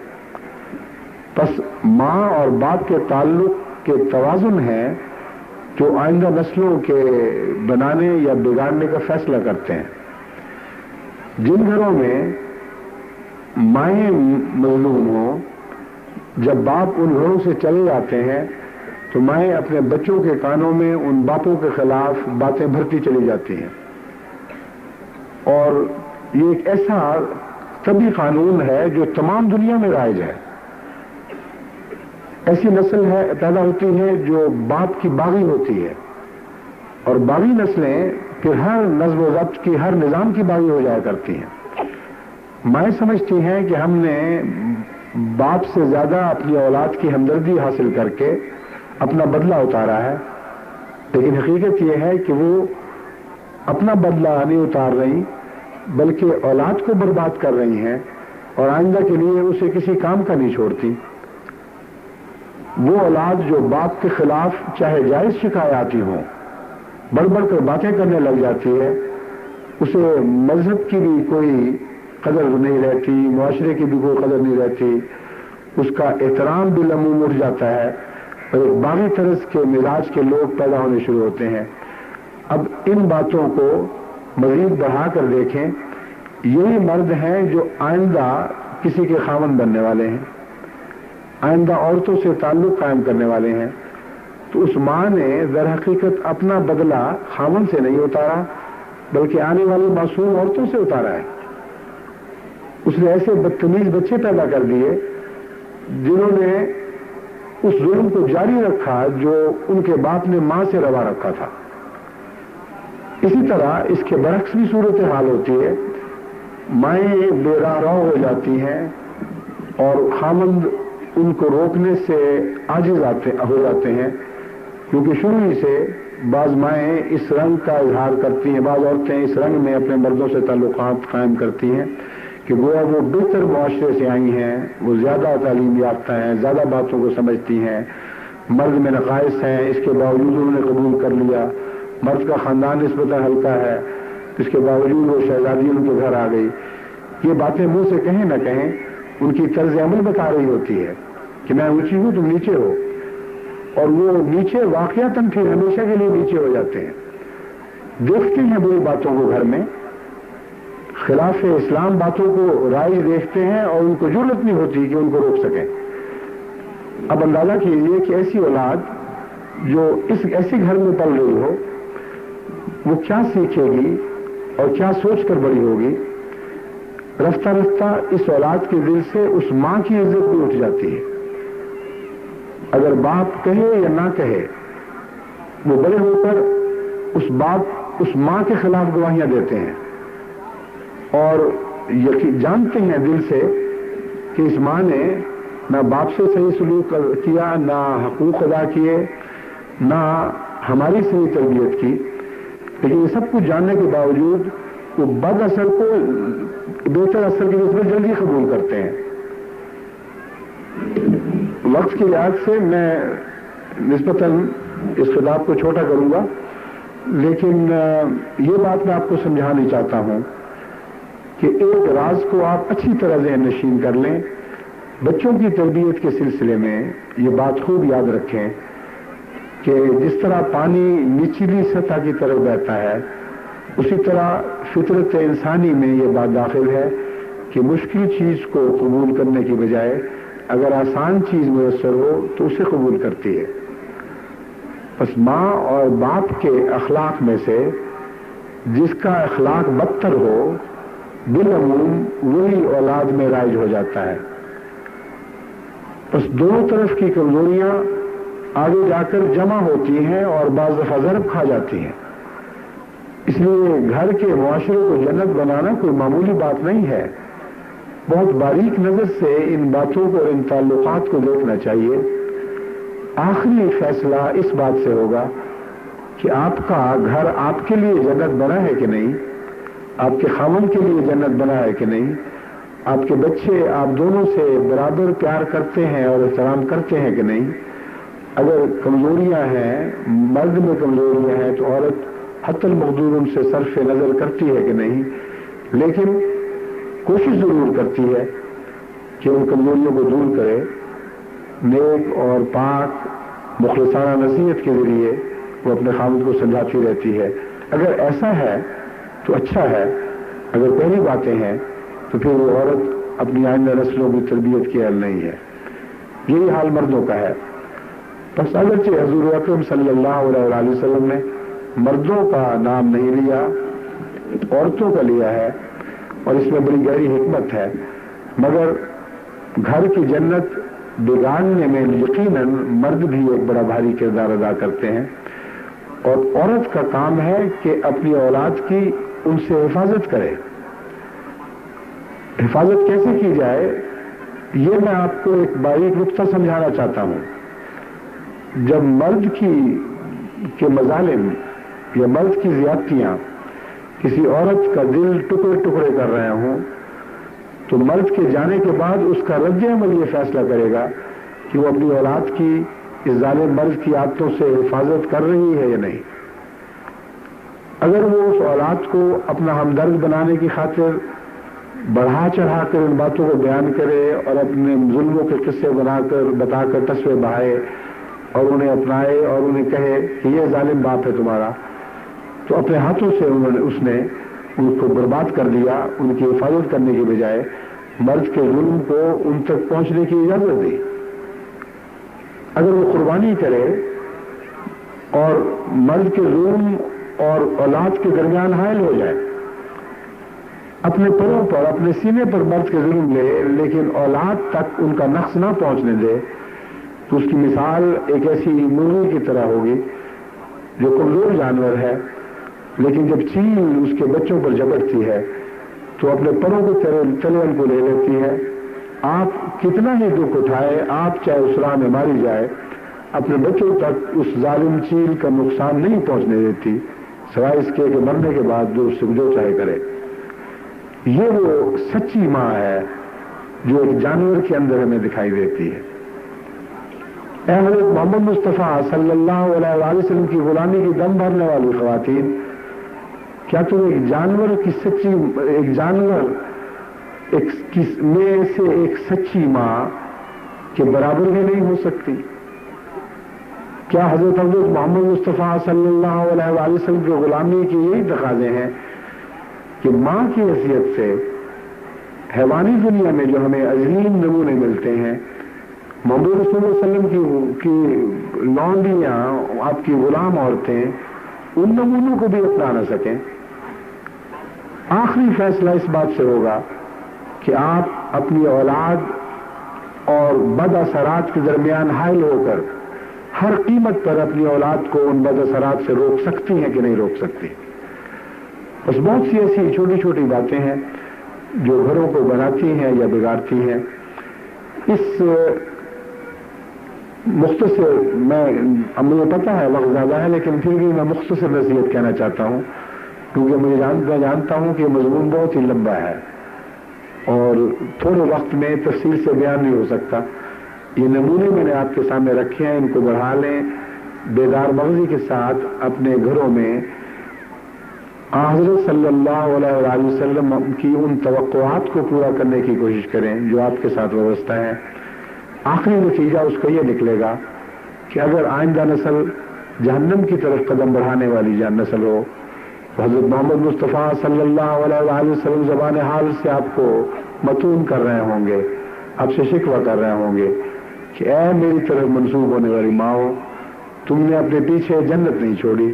پس ماں اور باپ کے تعلق کے توازن ہے جو آئندہ نسلوں کے بنانے یا بگاڑنے کا فیصلہ کرتے ہیں۔ جن گھروں میں مائیں مظلوم ہوں، جب باپ ان گھروں سے چلے جاتے ہیں تو مائیں اپنے بچوں کے کانوں میں ان باپوں کے خلاف باتیں بھرتی چلی جاتی ہیں، اور یہ ایک ایسا طبی قانون ہے جو تمام دنیا میں رائج ہے۔ ایسی نسل پیدا ہوتی ہے جو باپ کی باغی ہوتی ہے، اور باغی نسلیں پھر ہر نظم و ضبط کی، ہر نظام کی باغی ہو جایا کرتی ہیں۔ مائیں سمجھتی ہیں کہ ہم نے باپ سے زیادہ اپنی اولاد کی ہمدردی حاصل کر کے اپنا بدلہ اتارا ہے، لیکن حقیقت یہ ہے کہ وہ اپنا بدلہ نہیں اتار رہی بلکہ اولاد کو برباد کر رہی ہیں، اور آئندہ کے لیے اسے کسی کام کا نہیں چھوڑتی۔ وہ اولاد جو باپ کے خلاف چاہے جائز شکایاتی ہوں، بڑھ بڑھ کر باتیں کرنے لگ جاتی ہے، اسے مذہب کی بھی کوئی قدر نہیں رہتی، معاشرے کی بھی کوئی قدر نہیں رہتی، اس کا احترام بھی لمحوں اٹھ جاتا ہے، اور ایک باغی طرز کے مزاج کے لوگ پیدا ہونے شروع ہوتے ہیں۔ اب ان باتوں کو مزید بڑھا کر دیکھیں، یہی مرد ہیں جو آئندہ کسی کے خاوند بننے والے ہیں، آئندہ عورتوں سے تعلق قائم کرنے والے ہیں۔ تو اس ماں نے در حقیقت اپنا بدلہ خاوند سے نہیں اتارا بلکہ آنے والی معصوم عورتوں سے اتارا ہے۔ اس نے ایسے بدتمیز بچے پیدا کر دیے جنہوں نے اس ظلم کو جاری رکھا جو ان کے باپ نے ماں سے روا رکھا تھا۔ اسی طرح اس کے برعکس بھی صورتحال ہوتی ہے، مائیں بے راہ رو ہو جاتی ہیں اور خاوند ان کو روکنے سے عاجز ہو جاتے ہیں، کیونکہ شروع ہی سے بعض مائیں اس رنگ کا اظہار کرتی ہیں، بعض عورتیں اس رنگ میں اپنے مردوں سے تعلقات قائم کرتی ہیں کہ گویا وہ بہتر معاشرے سے آئی ہیں، وہ زیادہ تعلیم یافتہ ہیں، زیادہ باتوں کو سمجھتی ہیں، مرد میں نقائص ہیں، اس کے باوجود انہوں نے قبول کر لیا، مرد کا خاندان نسبتاً ہلکا ہے، اس کے باوجود وہ شہزادی ان کے گھر آ گئی۔ یہ باتیں منہ سے کہیں نہ کہیں ان کی طرز عمل بتا رہی ہوتی ہے کہ میں اونچی ہوں تم نیچے ہو، اور وہ نیچے واقعتاً پھر ہمیشہ کے لیے نیچے ہو جاتے ہیں۔ دیکھتے ہیں بری باتوں کو گھر میں، خلاف اسلام باتوں کو رائج دیکھتے ہیں اور ان کو جرأت نہیں ہوتی کہ ان کو روک سکیں۔ اب اندازہ کیجیے کہ ایسی اولاد جو ایسے گھر میں پل رہی ہو وہ کیا سیکھے گی اور کیا سوچ کر بڑی ہوگی۔ رفتہ رفتہ اس اولاد کے دل سے اس ماں کی عزت بھی اٹھ جاتی ہے۔ اگر باپ کہے یا نہ کہے، وہ بڑے ہو کر اس ماں کے خلاف گواہیاں دیتے ہیں اور جانتے ہیں دل سے کہ اس ماں نے نہ باپ سے صحیح سلوک کیا، نہ حقوق ادا کیے، نہ ہماری صحیح تربیت کی، لیکن یہ سب کچھ جاننے کے باوجود وہ بد اثر کو بہتر اثر کی نسبت جلدی قبول کرتے ہیں۔ وقت کی لحاظ سے میں نسبتاً اس خطاب کو چھوٹا کروں گا، لیکن یہ بات میں آپ کو سمجھانا چاہتا ہوں کہ ایک راز کو آپ اچھی طرح ذہن نشین کر لیں۔ بچوں کی تربیت کے سلسلے میں یہ بات خوب یاد رکھیں کہ جس طرح پانی نچلی سطح کی طرف بہتا ہے، اسی طرح فطرت انسانی میں یہ بات داخل ہے کہ مشکل چیز کو قبول کرنے کی بجائے اگر آسان چیز میسر ہو تو اسے قبول کرتی ہے۔ بس ماں اور باپ کے اخلاق میں سے جس کا اخلاق بدتر ہو بالعموم وہی اولاد میں رائج ہو جاتا ہے۔ بس دونوں طرف کی کمزوریاں آگے جا کر جمع ہوتی ہیں اور بعض دفعہ ضرب کھا جاتی ہیں۔ اس لیے گھر کے معاشرے کو جنت بنانا کوئی معمولی بات نہیں ہے، بہت باریک نظر سے ان باتوں کو اور ان تعلقات کو دیکھنا چاہیے۔ آخری فیصلہ اس بات سے ہوگا کہ آپ کا گھر آپ کے لیے جنت بنا ہے کہ نہیں، آپ کے خاوند کے لیے جنت بنا ہے کہ نہیں، آپ کے بچے آپ دونوں سے برابر پیار کرتے ہیں اور احترام کرتے ہیں کہ نہیں۔ اگر کمزوریاں ہیں، مرد میں کمزوریاں ہیں تو عورت حتی المقدور ان سے صرف نظر کرتی ہے کہ نہیں، لیکن کوشش ضرور کرتی ہے کہ ان کمزوریوں کو دور کرے، نیک اور پاک مخلصانہ نصیحت کے ذریعے وہ اپنے خاوند کو سمجھاتی رہتی ہے۔ اگر ایسا ہے تو اچھا ہے، اگر پہلی باتیں ہیں تو پھر وہ عورت اپنی آئندہ نسلوں کی تربیت کی اہل نہیں ہے۔ یہی حال مردوں کا ہے۔ بس اگرچہ حضور اکرم صلی اللہ علیہ وسلم نے مردوں کا نام نہیں لیا، عورتوں کا لیا ہے، اور اس میں بڑی گہری حکمت ہے، مگر گھر کی جنت بگاڑنے میں یقیناً مرد بھی ایک بڑا بھاری کردار ادا کرتے ہیں، اور عورت کا کام ہے کہ اپنی اولاد کی ان سے حفاظت کرے۔ حفاظت کیسے کی جائے یہ میں آپ کو ایک باریک نقطہ سمجھانا چاہتا ہوں۔ جب مرد کے مظالم یا مرد کی زیادتیاں کسی عورت کا دل ٹکڑے ٹکڑے کر رہے ہوں تو مرد کے جانے کے بعد اس کا رد عمل یہ فیصلہ کرے گا کہ وہ اپنی اولاد کی اس ظالم مرد کی عادتوں سے حفاظت کر رہی ہے یا نہیں۔ اگر وہ اس اولاد کو اپنا ہمدرد بنانے کی خاطر بڑھا چڑھا کر ان باتوں کو بیان کرے اور اپنے ظلموں کے قصے بتا کر تصویر بہائے اور انہیں اپنائے اور انہیں کہے کہ یہ ظالم باپ ہے تمہارا، تو اپنے ہاتھوں سے اس نے ان کو برباد کر دیا، ان کی حفاظت کرنے کی بجائے مرد کے ظلم کو ان تک پہنچنے کی اجازت دی۔ اگر وہ قربانی کرے اور مرد کے ظلم اور اولاد کے درمیان حائل ہو جائے، اپنے پروں پر اپنے سینے پر مرد کے ظلم لے لیکن اولاد تک ان کا نقص نہ پہنچنے دے، تو اس کی مثال ایک ایسی مرغی کی طرح ہوگی جو کمزور جانور ہے، لیکن جب چیل اس کے بچوں پر جھپٹتی ہے تو اپنے پروں کے تلون کو لے لیتی ہے۔ آپ کتنا ہی دکھ اٹھائے، آپ چاہے اس راہ میں ماری جائے، اپنے بچوں تک اس ظالم چیل کا نقصان نہیں پہنچنے دیتی، سوائے اس کے کہ مرنے کے بعد جو چاہے کرے۔ یہ وہ سچی ماں ہے جو ایک جانور کے اندر ہمیں دکھائی دیتی ہے۔ اے حضرت محمد مصطفیٰ صلی اللہ علیہ وسلم کی غلامی کی دم بھرنے والی خواتین، کیا تم ایک جانور میں سے ایک سچی ماں کے برابر بھی نہیں ہو سکتی؟ کیا حضرت محمد مصطفیٰ صلی اللہ علیہ وسلم کی غلامی کی یہی تقاضے ہیں کہ ماں کی حیثیت سے حیوانی دنیا میں جو ہمیں عظیم نمونے ملتے ہیں، محمد رسول اللہ صلی اللہ علیہ وسلم کی لونڈیاں، آپ کی غلام عورتیں ان نمونوں کو بھی اپنا نہ سکیں؟ آخری فیصلہ اس بات سے ہوگا کہ آپ اپنی اولاد اور بد اثرات کے درمیان حائل ہو کر ہر قیمت پر اپنی اولاد کو ان بد اثرات سے روک سکتی ہیں کہ نہیں روک سکتی۔ بس بہت سی ایسی چھوٹی چھوٹی باتیں ہیں جو گھروں کو بناتی ہیں یا بگاڑتی ہیں۔ اس مختصر مجھے پتا ہے وقت زیادہ ہے، لیکن پھر بھی میں مختصر نصیحت کہنا چاہتا ہوں، کیونکہ میں جانتا ہوں کہ مضمون بہت ہی لمبا ہے اور تھوڑے وقت میں تفصیل سے بیان نہیں ہو سکتا۔ یہ نمونے میں نے آپ کے سامنے رکھے ہیں، ان کو بڑھا لیں، بیدار مغزی کے ساتھ اپنے گھروں میں حضرت صلی اللہ علیہ وسلم کی ان توقعات کو پورا کرنے کی کوشش کریں جو آپ کے ساتھ وابستہ ہیں۔ آخری نتیجہ اس کا یہ نکلے گا کہ اگر آئندہ نسل جہنم کی طرف قدم بڑھانے والی نسل ہو. حضرت محمد مصطفیٰ صلی اللہ علیہ وسلم زبان حال سے آپ کو متون کر رہے ہوں گے، آپ سے شکوہ کر رہے ہوں گے کہ اے میری طرف منسوب ہونے والی ماؤ، تم نے اپنے پیچھے جنت نہیں چھوڑی،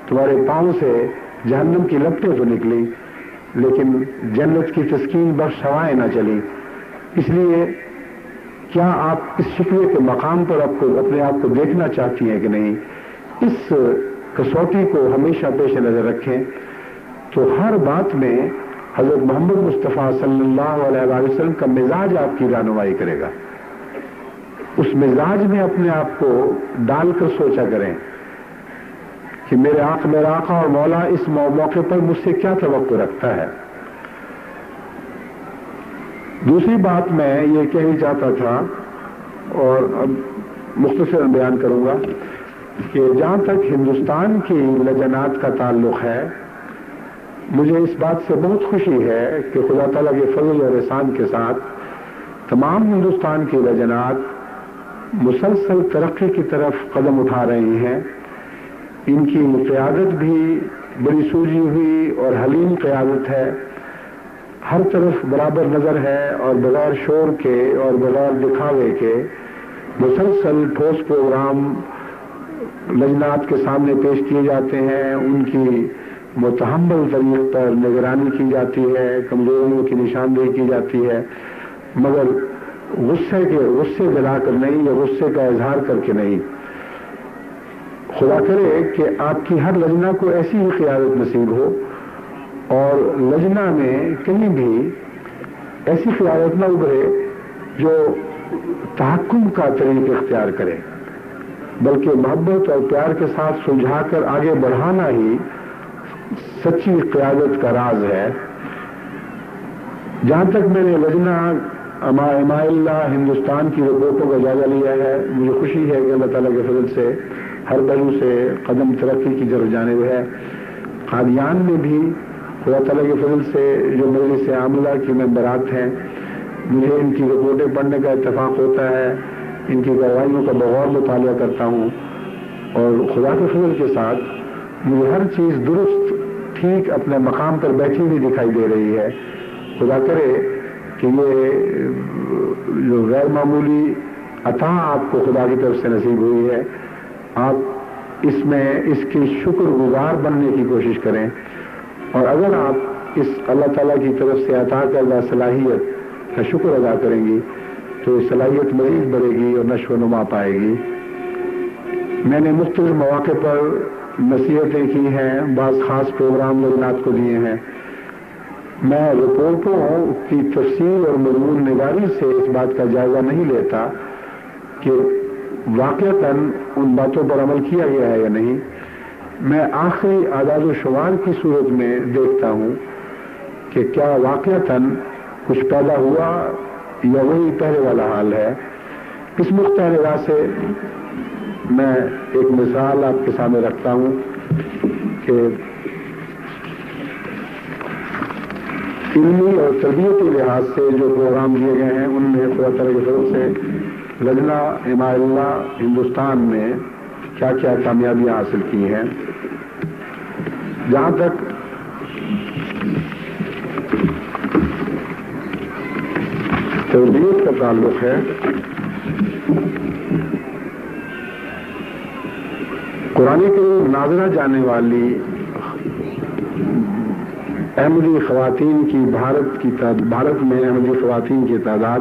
تمہارے پاؤں سے جہنم کی لپٹیں تو نکلی لیکن جنت کی تسکین بخش ہوائیں نہ چلی. اس لیے کیا آپ اس شکوے کے مقام پر اپنے آپ کو دیکھنا چاہتی ہیں کہ نہیں؟ اس کسوٹی کو ہمیشہ پیش نظر رکھیں تو ہر بات میں حضرت محمد مصطفیٰ صلی اللہ علیہ وسلم کا مزاج آپ کی رہنمائی کرے گا. اس مزاج میں اپنے آپ کو ڈال کر سوچا کریں کہ میرا آقا اور مولا اس موقع پر مجھ سے کیا توقع رکھتا ہے. دوسری بات میں یہ کہنا چاہتا تھا اور اب مختصراً بیان کروں گا کہ جہاں تک ہندوستان کی لجنات کا تعلق ہے، مجھے اس بات سے بہت خوشی ہے کہ خدا تعالیٰ کے فضل اور احسان کے ساتھ تمام ہندوستان کی لجنات مسلسل ترقی کی طرف قدم اٹھا رہی ہیں. ان کی قیادت بھی بڑی سوجی ہوئی اور حلیم قیادت ہے، ہر طرف برابر نظر ہے اور بغیر شور کے اور بغیر دکھاوے کے مسلسل ٹھوس پروگرام لجنات کے سامنے پیش کیے جاتے ہیں. ان کی متحمل طریق پر نگرانی کی جاتی ہے، کمزوریوں کی نشاندہی کی جاتی ہے، مگر غصے دلا کر نہیں یا غصے کا اظہار کر کے نہیں. خدا کرے کہ آپ کی ہر لجنہ کو ایسی ہی قیادت نصیب ہو اور لجنہ میں کہیں بھی ایسی قیادت نہ ابھرے جو تحکم کا طریق اختیار کرے، بلکہ محبت اور پیار کے ساتھ سلجھا کر آگے بڑھانا ہی سچی قیادت کا راز ہے. جہاں تک میں نے لجنہ امائے اللہ ہندوستان کی رپورٹوں کا جائزہ لیا ہے، مجھے خوشی ہے کہ اللہ تعالیٰ کے فضل سے ہر پہلو سے قدم ترقی کی طرف جانب ہے. قادیان میں بھی خدا تعالیٰ کے فضل سے جو مجلس عاملہ کی ممبرات ہیں، مجھے ان کی رپورٹیں پڑھنے کا اتفاق ہوتا ہے، ان کی کارروائیوں کا بغور مطالعہ کرتا ہوں اور خدا کے فضل کے ساتھ مجھے ہر چیز درست ٹھیک اپنے مقام پر بیٹھی ہوئی دکھائی دے رہی ہے. خدا کرے کہ یہ جو غیر معمولی عطا آپ کو خدا کی طرف سے نصیب ہوئی ہے، آپ اس میں اس کی شکر گزار بننے کی کوشش کریں، اور اگر آپ اس اللہ تعالیٰ کی طرف سے عطا کردہ صلاحیت کا شکر ادا کریں گی تو یہ صلاحیت مزید بڑھے گی اور نشو و نما پائے گی. میں نے مختلف مواقع پر نصیحتیں کی ہیں، بعض خاص پروگرام لجنات کو دیے ہیں. میں رپورٹوں کی تفصیل اور مضمون نگاری سے اس بات کا جائزہ نہیں لیتا کہ واقعتاً ان باتوں پر عمل کیا گیا ہے یا نہیں. میں آخری اعداد و شمار کی صورت میں دیکھتا ہوں کہ کیا واقعتاً کچھ پیدا ہوا یا وہی پہلے والا حال ہے. اس نقطۂ نگاہ سے میں ایک مثال آپ کے سامنے رکھتا ہوں کہ علمی اور تربیتی لحاظ سے جو پروگرام دیے گئے ہیں ان میں خدا تعالیٰ کی طرف سے لجنہ امائے اللہ ہندوستان میں کیا کیا کامیابیاں حاصل کی ہیں. جہاں تک تربیت کا تعلق ہے، قرآن کریم ناظرہ جانے والی احمدی خواتین کی بھارت میں احمدی خواتین کی تعداد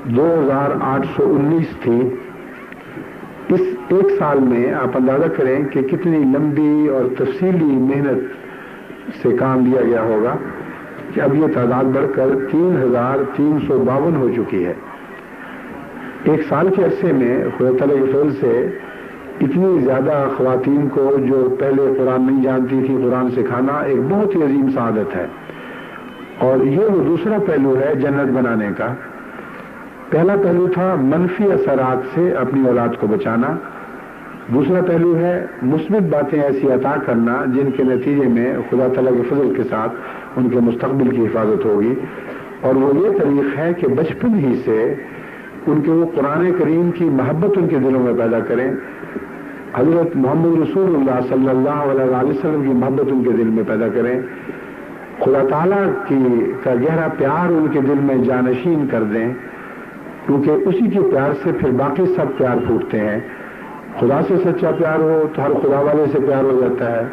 2819 تھی. اس ایک سال میں آپ اندازہ کریں کہ کتنی لمبی اور تفصیلی محنت سے کام لیا گیا ہوگا کہ اب یہ تعداد بڑھ کر 3352 ہو چکی ہے. ایک سال کے عرصے میں خدا تعالیٰ کے فضل سے اتنی زیادہ خواتین کو جو پہلے قرآن نہیں جانتی تھی قرآن سکھانا ایک بہت ہی عظیم سعادت ہے. اور یہ وہ دوسرا پہلو ہے جنت بنانے کا. پہلا پہلو تھا منفی اثرات سے اپنی اولاد کو بچانا، دوسرا پہلو ہے مثبت باتیں ایسی عطا کرنا جن کے نتیجے میں خدا تعالیٰ کے فضل کے ساتھ ان کے مستقبل کی حفاظت ہوگی. اور وہ یہ طریق ہے کہ بچپن ہی سے ان کے وہ قرآن کریم کی محبت ان کے دلوں میں پیدا کریں. حضرت محمد رسول اللہ صلی اللہ علیہ وسلم کی محبت ان کے دل میں پیدا کریں، خدا تعالیٰ کا گہرا پیار ان کے دل میں جانشین کر دیں، کیونکہ اسی کے پیار سے پھر باقی سب پیار پھوٹتے ہیں۔ خدا سے سچا پیار ہو تو ہر خدا والے سے پیار ہو جاتا ہے،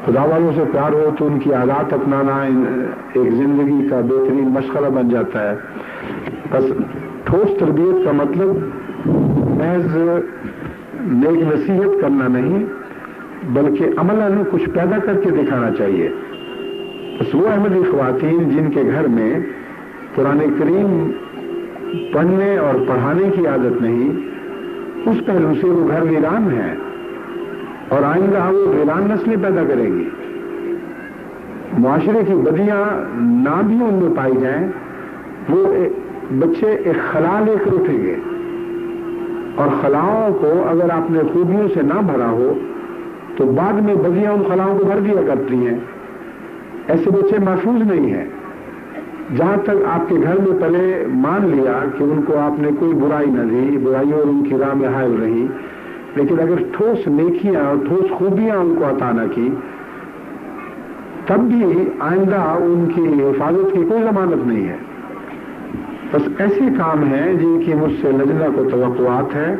خدا والوں سے پیار ہو تو ان کی عادات اپنانا ایک زندگی کا بہترین مشغلہ بن جاتا ہے۔ بس ٹھوس تربیت کا مطلب محض نیک نصیحت کرنا نہیں، بلکہ عملاً کچھ پیدا کر کے دکھانا چاہیے۔ بس وہ احمدی خواتین جن کے گھر میں قرآن کریم پڑھنے اور پڑھانے کی عادت نہیں، اس پہلو سے وہ گھر ویران ہے، اور آئندہ وہ ویران نسلیں پیدا کریں گی۔ معاشرے کی بدیاں نہ بھی ان میں پائی جائیں، وہ بچے ایک خلا لے کر اٹھیں گے، اور خلاؤں کو اگر آپ نے خوبیوں سے نہ بھرا ہو تو بعد میں بدیاں ان خلاؤں کو بھر دیا کرتی ہیں۔ ایسے بچے محفوظ نہیں ہیں۔ جہاں تک آپ کے گھر میں پہلے مان لیا کہ ان کو آپ نے کوئی برائی نہ دی، برائیوں اور ان کی راہ میں حائل رہی، لیکن اگر ٹھوس نیکیاں اور ٹھوس خوبیاں ان کو عطا نہ کی، تب بھی آئندہ ان کی حفاظت کی کوئی ضمانت نہیں ہے۔ بس ایسے کام ہیں جن کی مجھ سے لجنہ کو توقعات ہے۔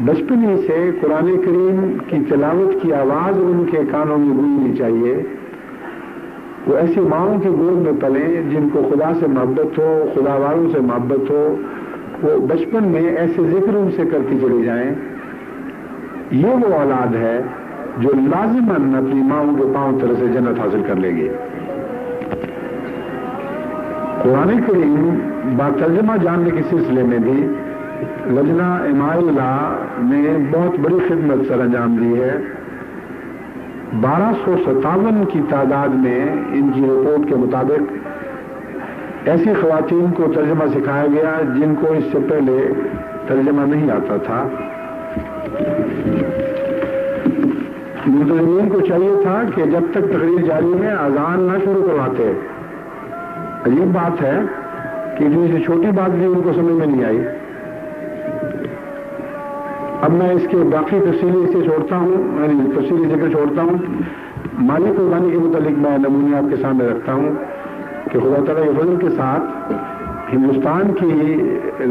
بچپن ہی سے قرآن کریم کی تلاوت کی آواز ان کے کانوں میں گونجنی چاہیے۔ وہ ایسی ماؤں کی گود میں پلیں جن کو خدا سے محبت ہو، خدا والوں سے محبت ہو، وہ بچپن میں ایسے ذکر ان سے کرتی چلی جائیں۔ یہ وہ اولاد ہے جو لازماً اپنی ماؤں کے پاؤں طرح سے جنت حاصل کر لے گی۔ قرآن کریم باترجمہ جاننے کے سلسلے میں بھی لجنہ امائے اللہ نے بہت بڑی خدمت سر انجام دی ہے۔ 1257 کی تعداد میں ان کی رپورٹ کے مطابق ایسی خواتین کو ترجمہ سکھایا گیا جن کو اس سے پہلے ترجمہ نہیں آتا تھا۔ منتظمین کو چاہیے تھا کہ جب تک تقریر جاری ہے اذان نہ شروع کرواتے۔ عجیب بات ہے کہ اتنی سی چھوٹی بات بھی ان کو سمجھ میں نہیں آئی۔ اب میں اس کے باقی تفصیلی ذکر چھوڑتا ہوں۔ مالی قربانی کے متعلق میں نمونے آپ کے سامنے رکھتا ہوں کہ خدا تعالیٰ کے فضل کے ساتھ ہندوستان کی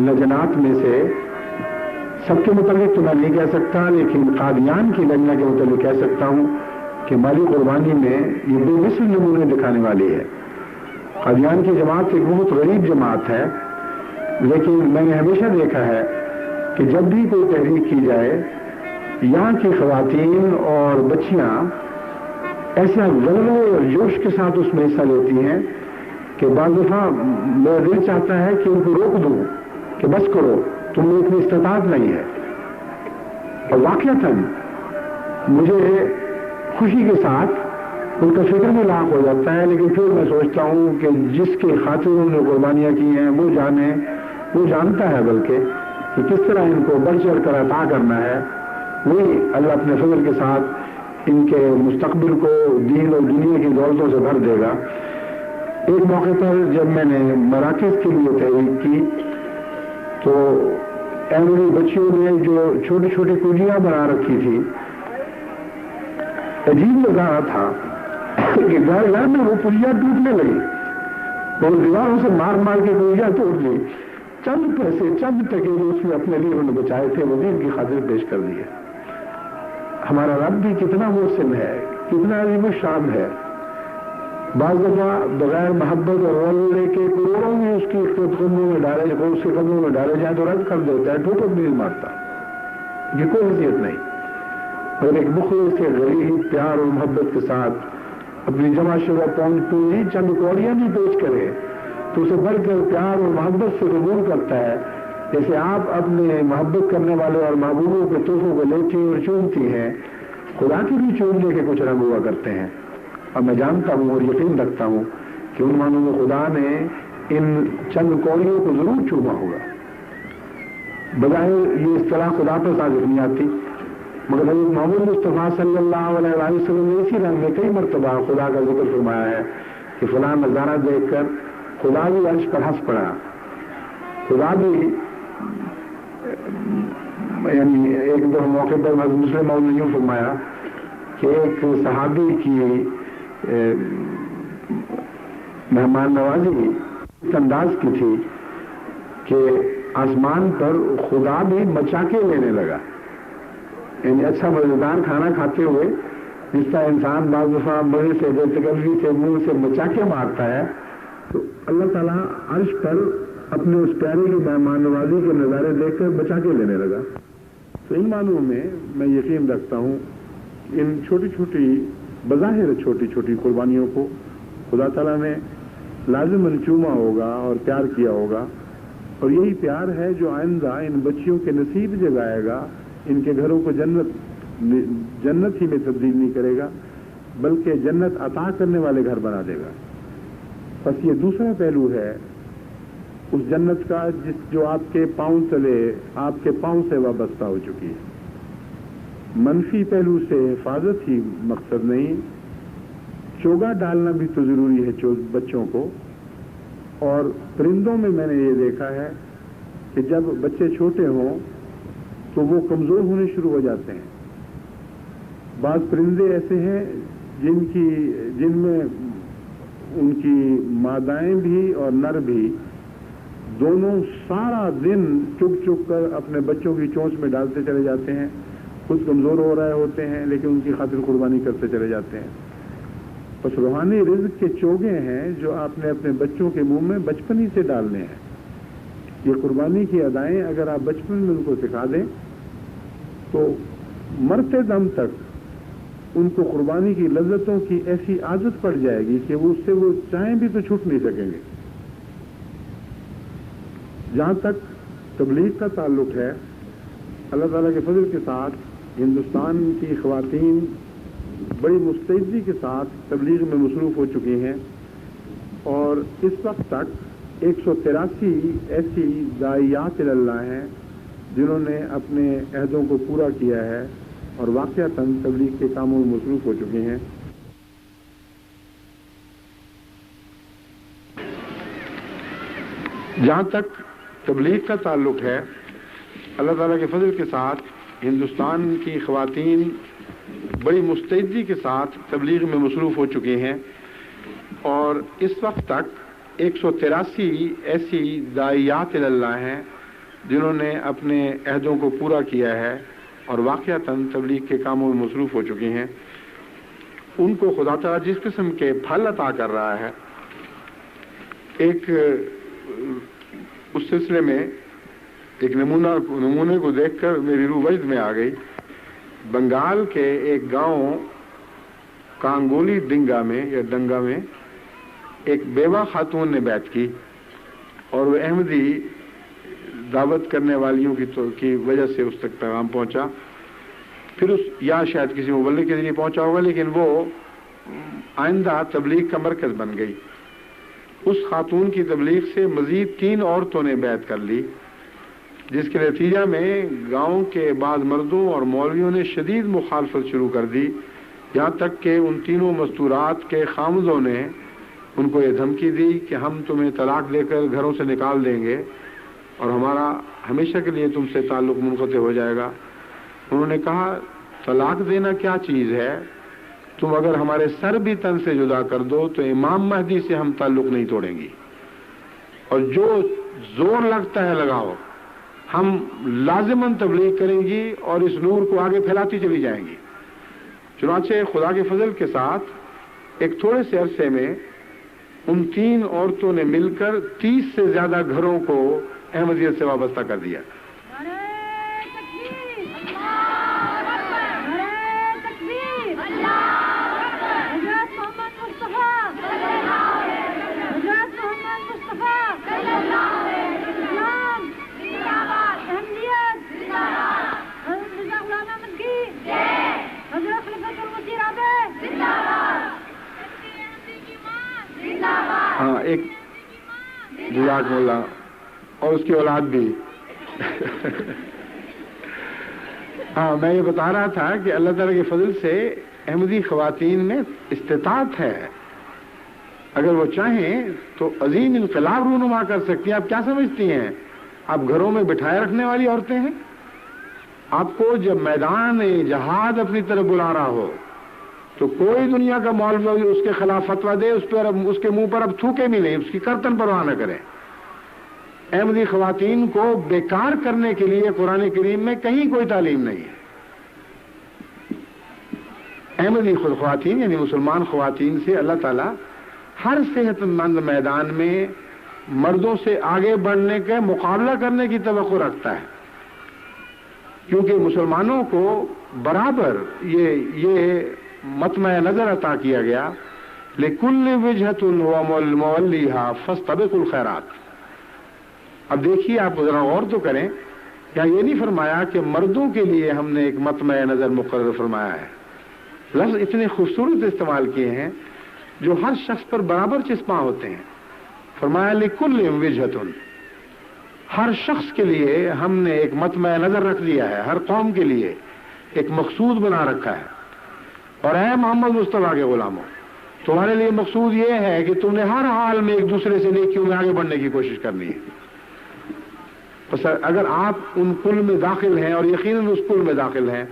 لجنات میں سے سب کے متعلق تو میں نہیں کہہ سکتا، لیکن قادیان کی لجنہ کے متعلق کہہ سکتا ہوں کہ مالی قربانی میں یہ بے مثل نمونے دکھانے والی ہے۔ قادیان کی جماعت ایک بہت غریب جماعت ہے، لیکن میں نے ہمیشہ دیکھا ہے کہ جب بھی کوئی تحریک کی جائے، یہاں کی خواتین اور بچیاں ایسا غلبے اور جوش کے ساتھ اس میں حصہ لیتی ہیں کہ بعض دفعہ میرا دل چاہتا ہے کہ ان کو روک دوں کہ بس کرو، تم میں اتنی استطاعت نہیں ہے۔ اور واقعتاً مجھے خوشی کے ساتھ ان کا فکر میں لاحق ہو جاتا ہے، لیکن پھر میں سوچتا ہوں کہ جس کی خاطر انہوں نے قربانیاں کی ہیں وہ جانتا ہے بلکہ کہ کس طرح ان کو بڑھ چڑھ کر عطا کرنا ہے۔ وہی اللہ اپنے فضل کے ساتھ ان کے مستقبل کو دین اور دنیا کی دولتوں سے بھر دے گا۔ ایک موقع پر جب میں نے مراکز کے لیے تحریک کی تو احمدی بچیوں نے جو چھوٹی چھوٹی کلیاں بنا رکھی تھی، عجیب لگ رہا تھا کہ گھر گھر میں وہ پلیاں ٹوٹنے لگی، اور دیواروں سے مار مار کے پلیاں توڑ لی۔ چند پیسے چند ٹکے جو اس میں اپنے لیے انہوں نے بچائے تھے وہ دین کی خاطر پیش کر دیے۔ ہمارا رب بھی کتنا محسن ہے، کتنا عظیم الشان ہے۔ بعض دفعہ بغیر محبت اور لے کے کروڑوں میں اس کی قدموں میں ڈالے جائیں تو رد کر دیتا ہے، ٹوٹک بھی نہیں مارتا، یہ کوئی حیثیت نہیں۔ اور ایک مخلص سے غریب پیار اور محبت کے ساتھ اپنی جمع شدہ پونجی چند کوڑیاں بھی پیش کرے تو اسے بڑھ کر پیار اور محبت سے قبول کرتا ہے، جیسے آپ اپنے محبت کرنے والے اور محبوبوں کے تحفوں کو لیتی اور چونتی ہیں، خدا کی بھی چوننے کے کچھ رنگ ہوا کرتے ہیں۔ اور میں جانتا ہوں اور یقین رکھتا ہوں کہ ان مانوں میں خدا نے ان چند کوڑیوں کو ضرور چوما ہوگا۔ بظاہر یہ اصطلاح خدا پر صادق نہیں آتی، مگر حضرت محمد مصطفیٰ صلی اللہ علیہ وسلم نے اسی رنگ میں کئی مرتبہ خدا کا ذکر فرمایا ہے کہ فلاں نظارہ دیکھ کر خدا بھی عرش پر ہنس پڑا، خدا بھی یعنی ایک دو موقع پر مسلم موضوع یوں فرمایا کہ ایک صحابی کی مہمان نوازی اس انداز کی تھی کہ آسمان پر خدا بھی مچاکے لینے لگا. یعنی اچھا مزیدار کھانا کھاتے ہوئے جس کا انسان بعض دفعہ مزے سے بے تکلفی سے منہ سے مچاکے مارتا ہے، تو اللہ تعالیٰ عرش پر اپنے اس پیارے کی مہمان نوازی کے نظارے دیکھ کر مچاکے لینے لگا. تو ان معنوں میں یقین رکھتا ہوں ان چھوٹی چھوٹی بظاہر چھوٹی چھوٹی قربانیوں کو خدا تعالیٰ نے لازماً چوما ہوگا اور پیار کیا ہوگا، اور یہی پیار ہے جو آئندہ ان بچیوں کے نصیب جگائے گا، ان کے گھروں کو جنت ہی میں تبدیل نہیں کرے گا بلکہ جنت عطا کرنے والے گھر بنا دے گا. بس یہ دوسرا پہلو ہے اس جنت کا جو آپ کے پاؤں تلے آپ کے پاؤں سے وابستہ ہو چکی ہے. منفی پہلو سے حفاظت ہی مقصد نہیں، چوگا ڈالنا بھی تو ضروری ہے بچوں کو. اور پرندوں میں نے یہ دیکھا ہے کہ جب بچے چھوٹے ہوں تو وہ کمزور ہونے شروع ہو جاتے ہیں. بعض پرندے ایسے ہیں جن میں ان کی مادائیں بھی اور نر بھی دونوں سارا دن چک کر اپنے بچوں کی چونچ میں ڈالتے چلے جاتے ہیں، خود کمزور ہو رہے ہوتے ہیں لیکن ان کی خاطر قربانی کرتے چلے جاتے ہیں. بس روحانی رزق کے چوگے ہیں جو آپ نے اپنے بچوں کے منہ میں بچپن ہی سے ڈالنے ہیں. یہ قربانی کی ادائیں اگر آپ بچپن میں ان کو سکھا دیں تو مرتے دم تک ان کو قربانی کی لذتوں کی ایسی عادت پڑ جائے گی کہ وہ اس سے وہ چاہیں بھی تو چھوٹ نہیں سکیں گے. جہاں تک تبلیغ کا تعلق ہے، اللہ تعالیٰ کے فضل کے ساتھ ہندوستان کی خواتین بڑی مستعدی کے ساتھ تبلیغ میں مصروف ہو چکی ہیں، اور اس وقت تک 183 ایسی داعیات اللہ ہیں جنہوں نے اپنے عہدوں کو پورا کیا ہے اور واقعتاً تبلیغ کے کاموں میں مصروف ہو چکے ہیں. جہاں تک تبلیغ کا تعلق ہے، اللہ تعالیٰ کے فضل کے ساتھ ہندوستان کی خواتین بڑی مستعدی کے ساتھ تبلیغ میں مصروف ہو چکی ہیں، اور اس وقت تک 183 ایسی داعیات اللہ ہیں جنہوں نے اپنے عہدوں کو پورا کیا ہے اور واقعتاً تبلیغ کے کاموں میں مصروف ہو چکی ہیں. ان کو خدا تعالیٰ جس قسم کے پھل عطا کر رہا ہے، ایک اس سلسلے میں ایک نمونے کو دیکھ کر میری روح وجد میں آ گئی. بنگال کے ایک گاؤں کانگولی ڈنگا میں ایک بیوہ خاتون نے بیعت کی، اور وہ احمدی دعوت کرنے والیوں کی وجہ سے اس تک پیغام پہنچا. پھر یا شاید کسی مبلغ کے ذریعے پہنچا ہوگا، لیکن وہ آئندہ تبلیغ کا مرکز بن گئی. اس خاتون کی تبلیغ سے مزید 3 عورتوں نے بیعت کر لی، جس کے نتیجہ میں گاؤں کے بعض مردوں اور مولویوں نے شدید مخالفت شروع کر دی، یہاں تک کہ ان تینوں مستورات کے خامدوں نے ان کو یہ دھمکی دی کہ ہم تمہیں طلاق دے کر گھروں سے نکال دیں گے اور ہمارا ہمیشہ کے لیے تم سے تعلق منقطع ہو جائے گا. انہوں نے کہا طلاق دینا کیا چیز ہے، تم اگر ہمارے سر بھی تن سے جدا کر دو تو امام مہدی سے ہم تعلق نہیں توڑیں گی، اور جو زور لگتا ہے لگاؤ، ہم لازماً تبلیغ کریں گی اور اس نور کو آگے پھیلاتی چلی جائیں گی. چنانچہ خدا کے فضل کے ساتھ ایک تھوڑے سے عرصے میں ان 3 عورتوں نے مل کر 30 سے زیادہ گھروں کو احمدیت سے وابستہ کر دیا. ہاں، ایک جزاک اللہ اور اس کی اولاد بھی. ہاں، میں یہ بتا رہا تھا کہ اللہ تعالیٰ کے فضل سے احمدی خواتین میں استطاعت ہے. اگر وہ چاہیں تو عظیم انقلاب رونما کر سکتی ہیں. آپ کیا سمجھتی ہیں؟ آپ گھروں میں بٹھائے رکھنے والی عورتیں ہیں؟ آپ کو جب میدان جہاد اپنی طرف بلا رہا ہو تو کوئی دنیا کا مولوی اس کے خلاف فتویٰ دے، اس کے منہ پر اب تھوکے بھی نہیں، اس کی کرتن پرواہ نہ کریں۔ احمدی خواتین کو بیکار کرنے کے لیے قرآن کریم میں کہیں کوئی تعلیم نہیں ہے۔ احمدی خواتین یعنی مسلمان خواتین سے اللہ تعالیٰ ہر صحت مند میدان میں مردوں سے آگے بڑھنے کا مقابلہ کرنے کی توقع رکھتا ہے، کیونکہ مسلمانوں کو برابر یہ مطمع نظر عطا کیا گیا، لِكُلِّ وِجْهَةٌ هُوَ مُوَلِّيهَا فَاسْتَبِقُوا الْخَيْرَاتِ۔ اب دیکھیے، آپ ذرا غور تو کریں، کیا یہ نہیں فرمایا کہ مردوں کے لیے ہم نے ایک مطمع نظر مقرر فرمایا ہے؟ لفظ اتنے خوبصورت استعمال کیے ہیں جو ہر شخص پر برابر چسپاں ہوتے ہیں۔ فرمایا لِكُلِّ وِجْهَةٌ، ہر شخص کے لیے ہم نے ایک مطمع نظر رکھ دیا ہے، ہر قوم کے لیے ایک مقصود بنا رکھا ہے۔ اور اے محمد مصطفیٰ کے غلاموں، تمہارے لیے مقصود یہ ہے کہ تم نے ہر حال میں ایک دوسرے سے نیکیوں میں آگے بڑھنے کی کوشش کرنی ہے۔ بس اگر آپ ان کل میں داخل ہیں، اور یقیناً اس کل میں داخل ہیں،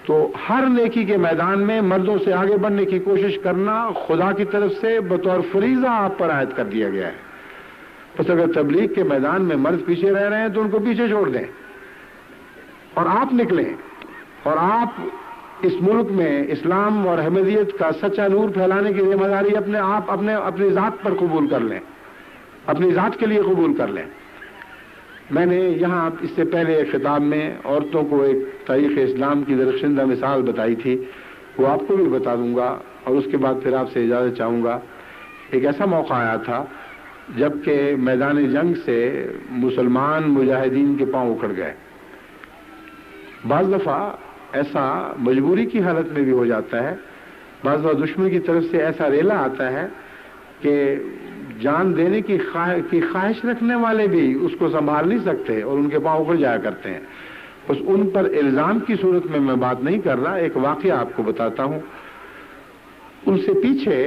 تو ہر نیکی کے میدان میں مردوں سے آگے بڑھنے کی کوشش کرنا خدا کی طرف سے بطور فریضہ آپ پر عائد کر دیا گیا ہے۔ بس اگر تبلیغ کے میدان میں مرد پیچھے رہ رہے ہیں تو ان کو پیچھے چھوڑ دیں اور آپ نکلیں، اور آپ اس ملک میں اسلام اور احمدیت کا سچا نور پھیلانے کی ذمہ داری اپنی ذات پر قبول کر لیں، اپنی ذات کے لیے قبول کر لیں۔ میں نے یہاں اس سے پہلے ایک خطاب میں عورتوں کو ایک تاریخ اسلام کی درخشندہ مثال بتائی تھی، وہ آپ کو بھی بتا دوں گا، اور اس کے بعد پھر آپ سے اجازت چاہوں گا۔ ایک ایسا موقع آیا تھا جبکہ میدان جنگ سے مسلمان مجاہدین کے پاؤں اکھڑ گئے۔ بعض دفعہ ایسا مجبوری کی حالت میں بھی ہو جاتا ہے، بعض دفعہ دشمن کی طرف سے ایسا ریلا آتا ہے کہ جان دینے کی خواہش رکھنے والے بھی اس کو سنبھال نہیں سکتے اور ان کے پاؤں اکھڑ جایا کرتے ہیں۔ بس ان پر الزام کی صورت میں بات نہیں کر رہا، ایک واقعہ آپ کو بتاتا ہوں۔ ان سے پیچھے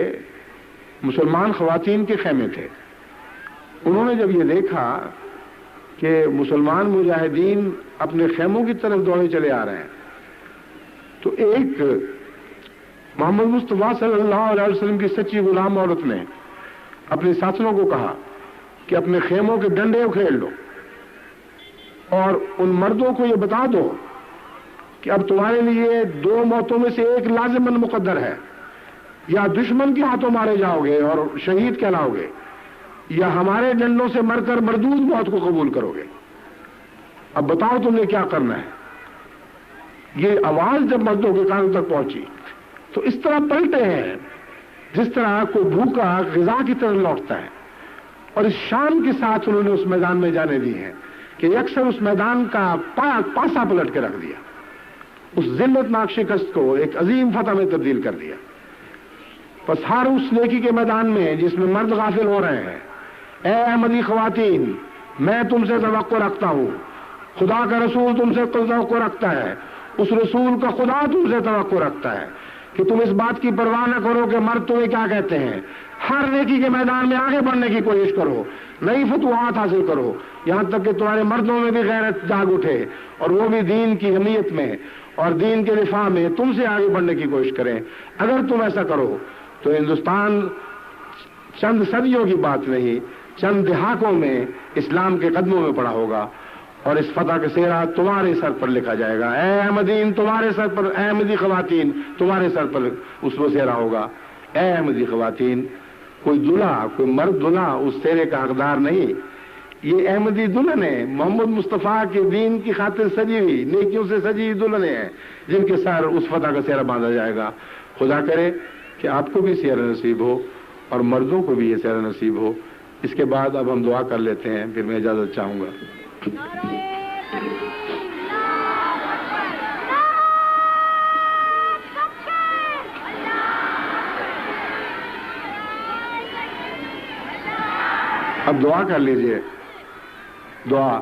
مسلمان خواتین کے خیمے تھے۔ انہوں نے جب یہ دیکھا کہ مسلمان مجاہدین اپنے خیموں کی طرف دوڑے چلے آ رہے ہیں، تو ایک محمد مصطفیٰ صلی اللہ علیہ وسلم کی سچی غلام عورت نے اپنے ساتھیوں کو کہا کہ اپنے خیموں کے ڈنڈے اکھیڑ لو اور ان مردوں کو یہ بتا دو کہ اب تمہارے لیے دو موتوں میں سے ایک لازماً مقدر ہے، یا دشمن کے ہاتھوں مارے جاؤ گے اور شہید کہلاؤ گے، یا ہمارے ڈنڈوں سے مر کر مردود موت کو قبول کرو گے۔ اب بتاؤ تم نے کیا کرنا ہے۔ یہ آواز جب مردوں کے کانوں تک پہنچی تو اس طرح پلٹے ہیں جس طرح کوئی بھوکا غذا کی طرف لوٹتا ہے، اور اس شان کے ساتھ انہوں نے اس میدان میں جانے دی ہیں کہ اکثر اس میدان کا پاسا پلٹ کے رکھ دیا، اس ذلت ناک شکست کو ایک عظیم فتح میں تبدیل کر دیا۔ بس ہر اس نیکی کے میدان میں جس میں مرد غافل ہو رہے ہیں، اے احمدی خواتین، میں تم سے توقع رکھتا ہوں، خدا کا رسول تم سے توقع رکھتا ہے، اس رسول کا خدا تم سے توقع رکھتا ہے کہ تم اس بات کی پرواہ نہ کرو کہ مرد تمہیں کیا کہتے ہیں، ہر نیکی کے میدان میں آگے بڑھنے کی کوشش کرو، نئی فتوحات حاصل کرو، یہاں تک کہ تمہارے مردوں میں بھی غیرت جاگ اٹھے اور وہ بھی دین کی حمیت میں اور دین کے دفاع میں تم سے آگے بڑھنے کی کوشش کریں۔ اگر تم ایسا کرو تو ہندوستان چند صدیوں کی بات نہیں، چند دہائیوں میں اسلام کے قدموں میں پڑا ہوگا، اور اس فتح کا سہرا تمہارے سر پر لکھا جائے گا۔ اے احمدین تمہارے سر پر، اے احمدی خواتین تمہارے سر پر اس وہ سہرا ہوگا۔ اے احمدی خواتین، کوئی دلہا، کوئی مرد دلہا اس سہرے کا حقدار نہیں، یہ احمدی دلہن ہے، محمد مصطفیٰ کے دین کی خاطر سجی ہوئی، نیکیوں سے سجی دلہنیں ہیں جن کے سر اس فتح کا سہرا باندھا جائے گا۔ خدا کرے کہ آپ کو بھی سہرا نصیب ہو اور مردوں کو بھی یہ سہرا نصیب ہو۔ اس کے بعد اب ہم دعا کر لیتے ہیں، پھر میں اجازت چاہوں گا۔ اب دعا کر لیجئے، دعا۔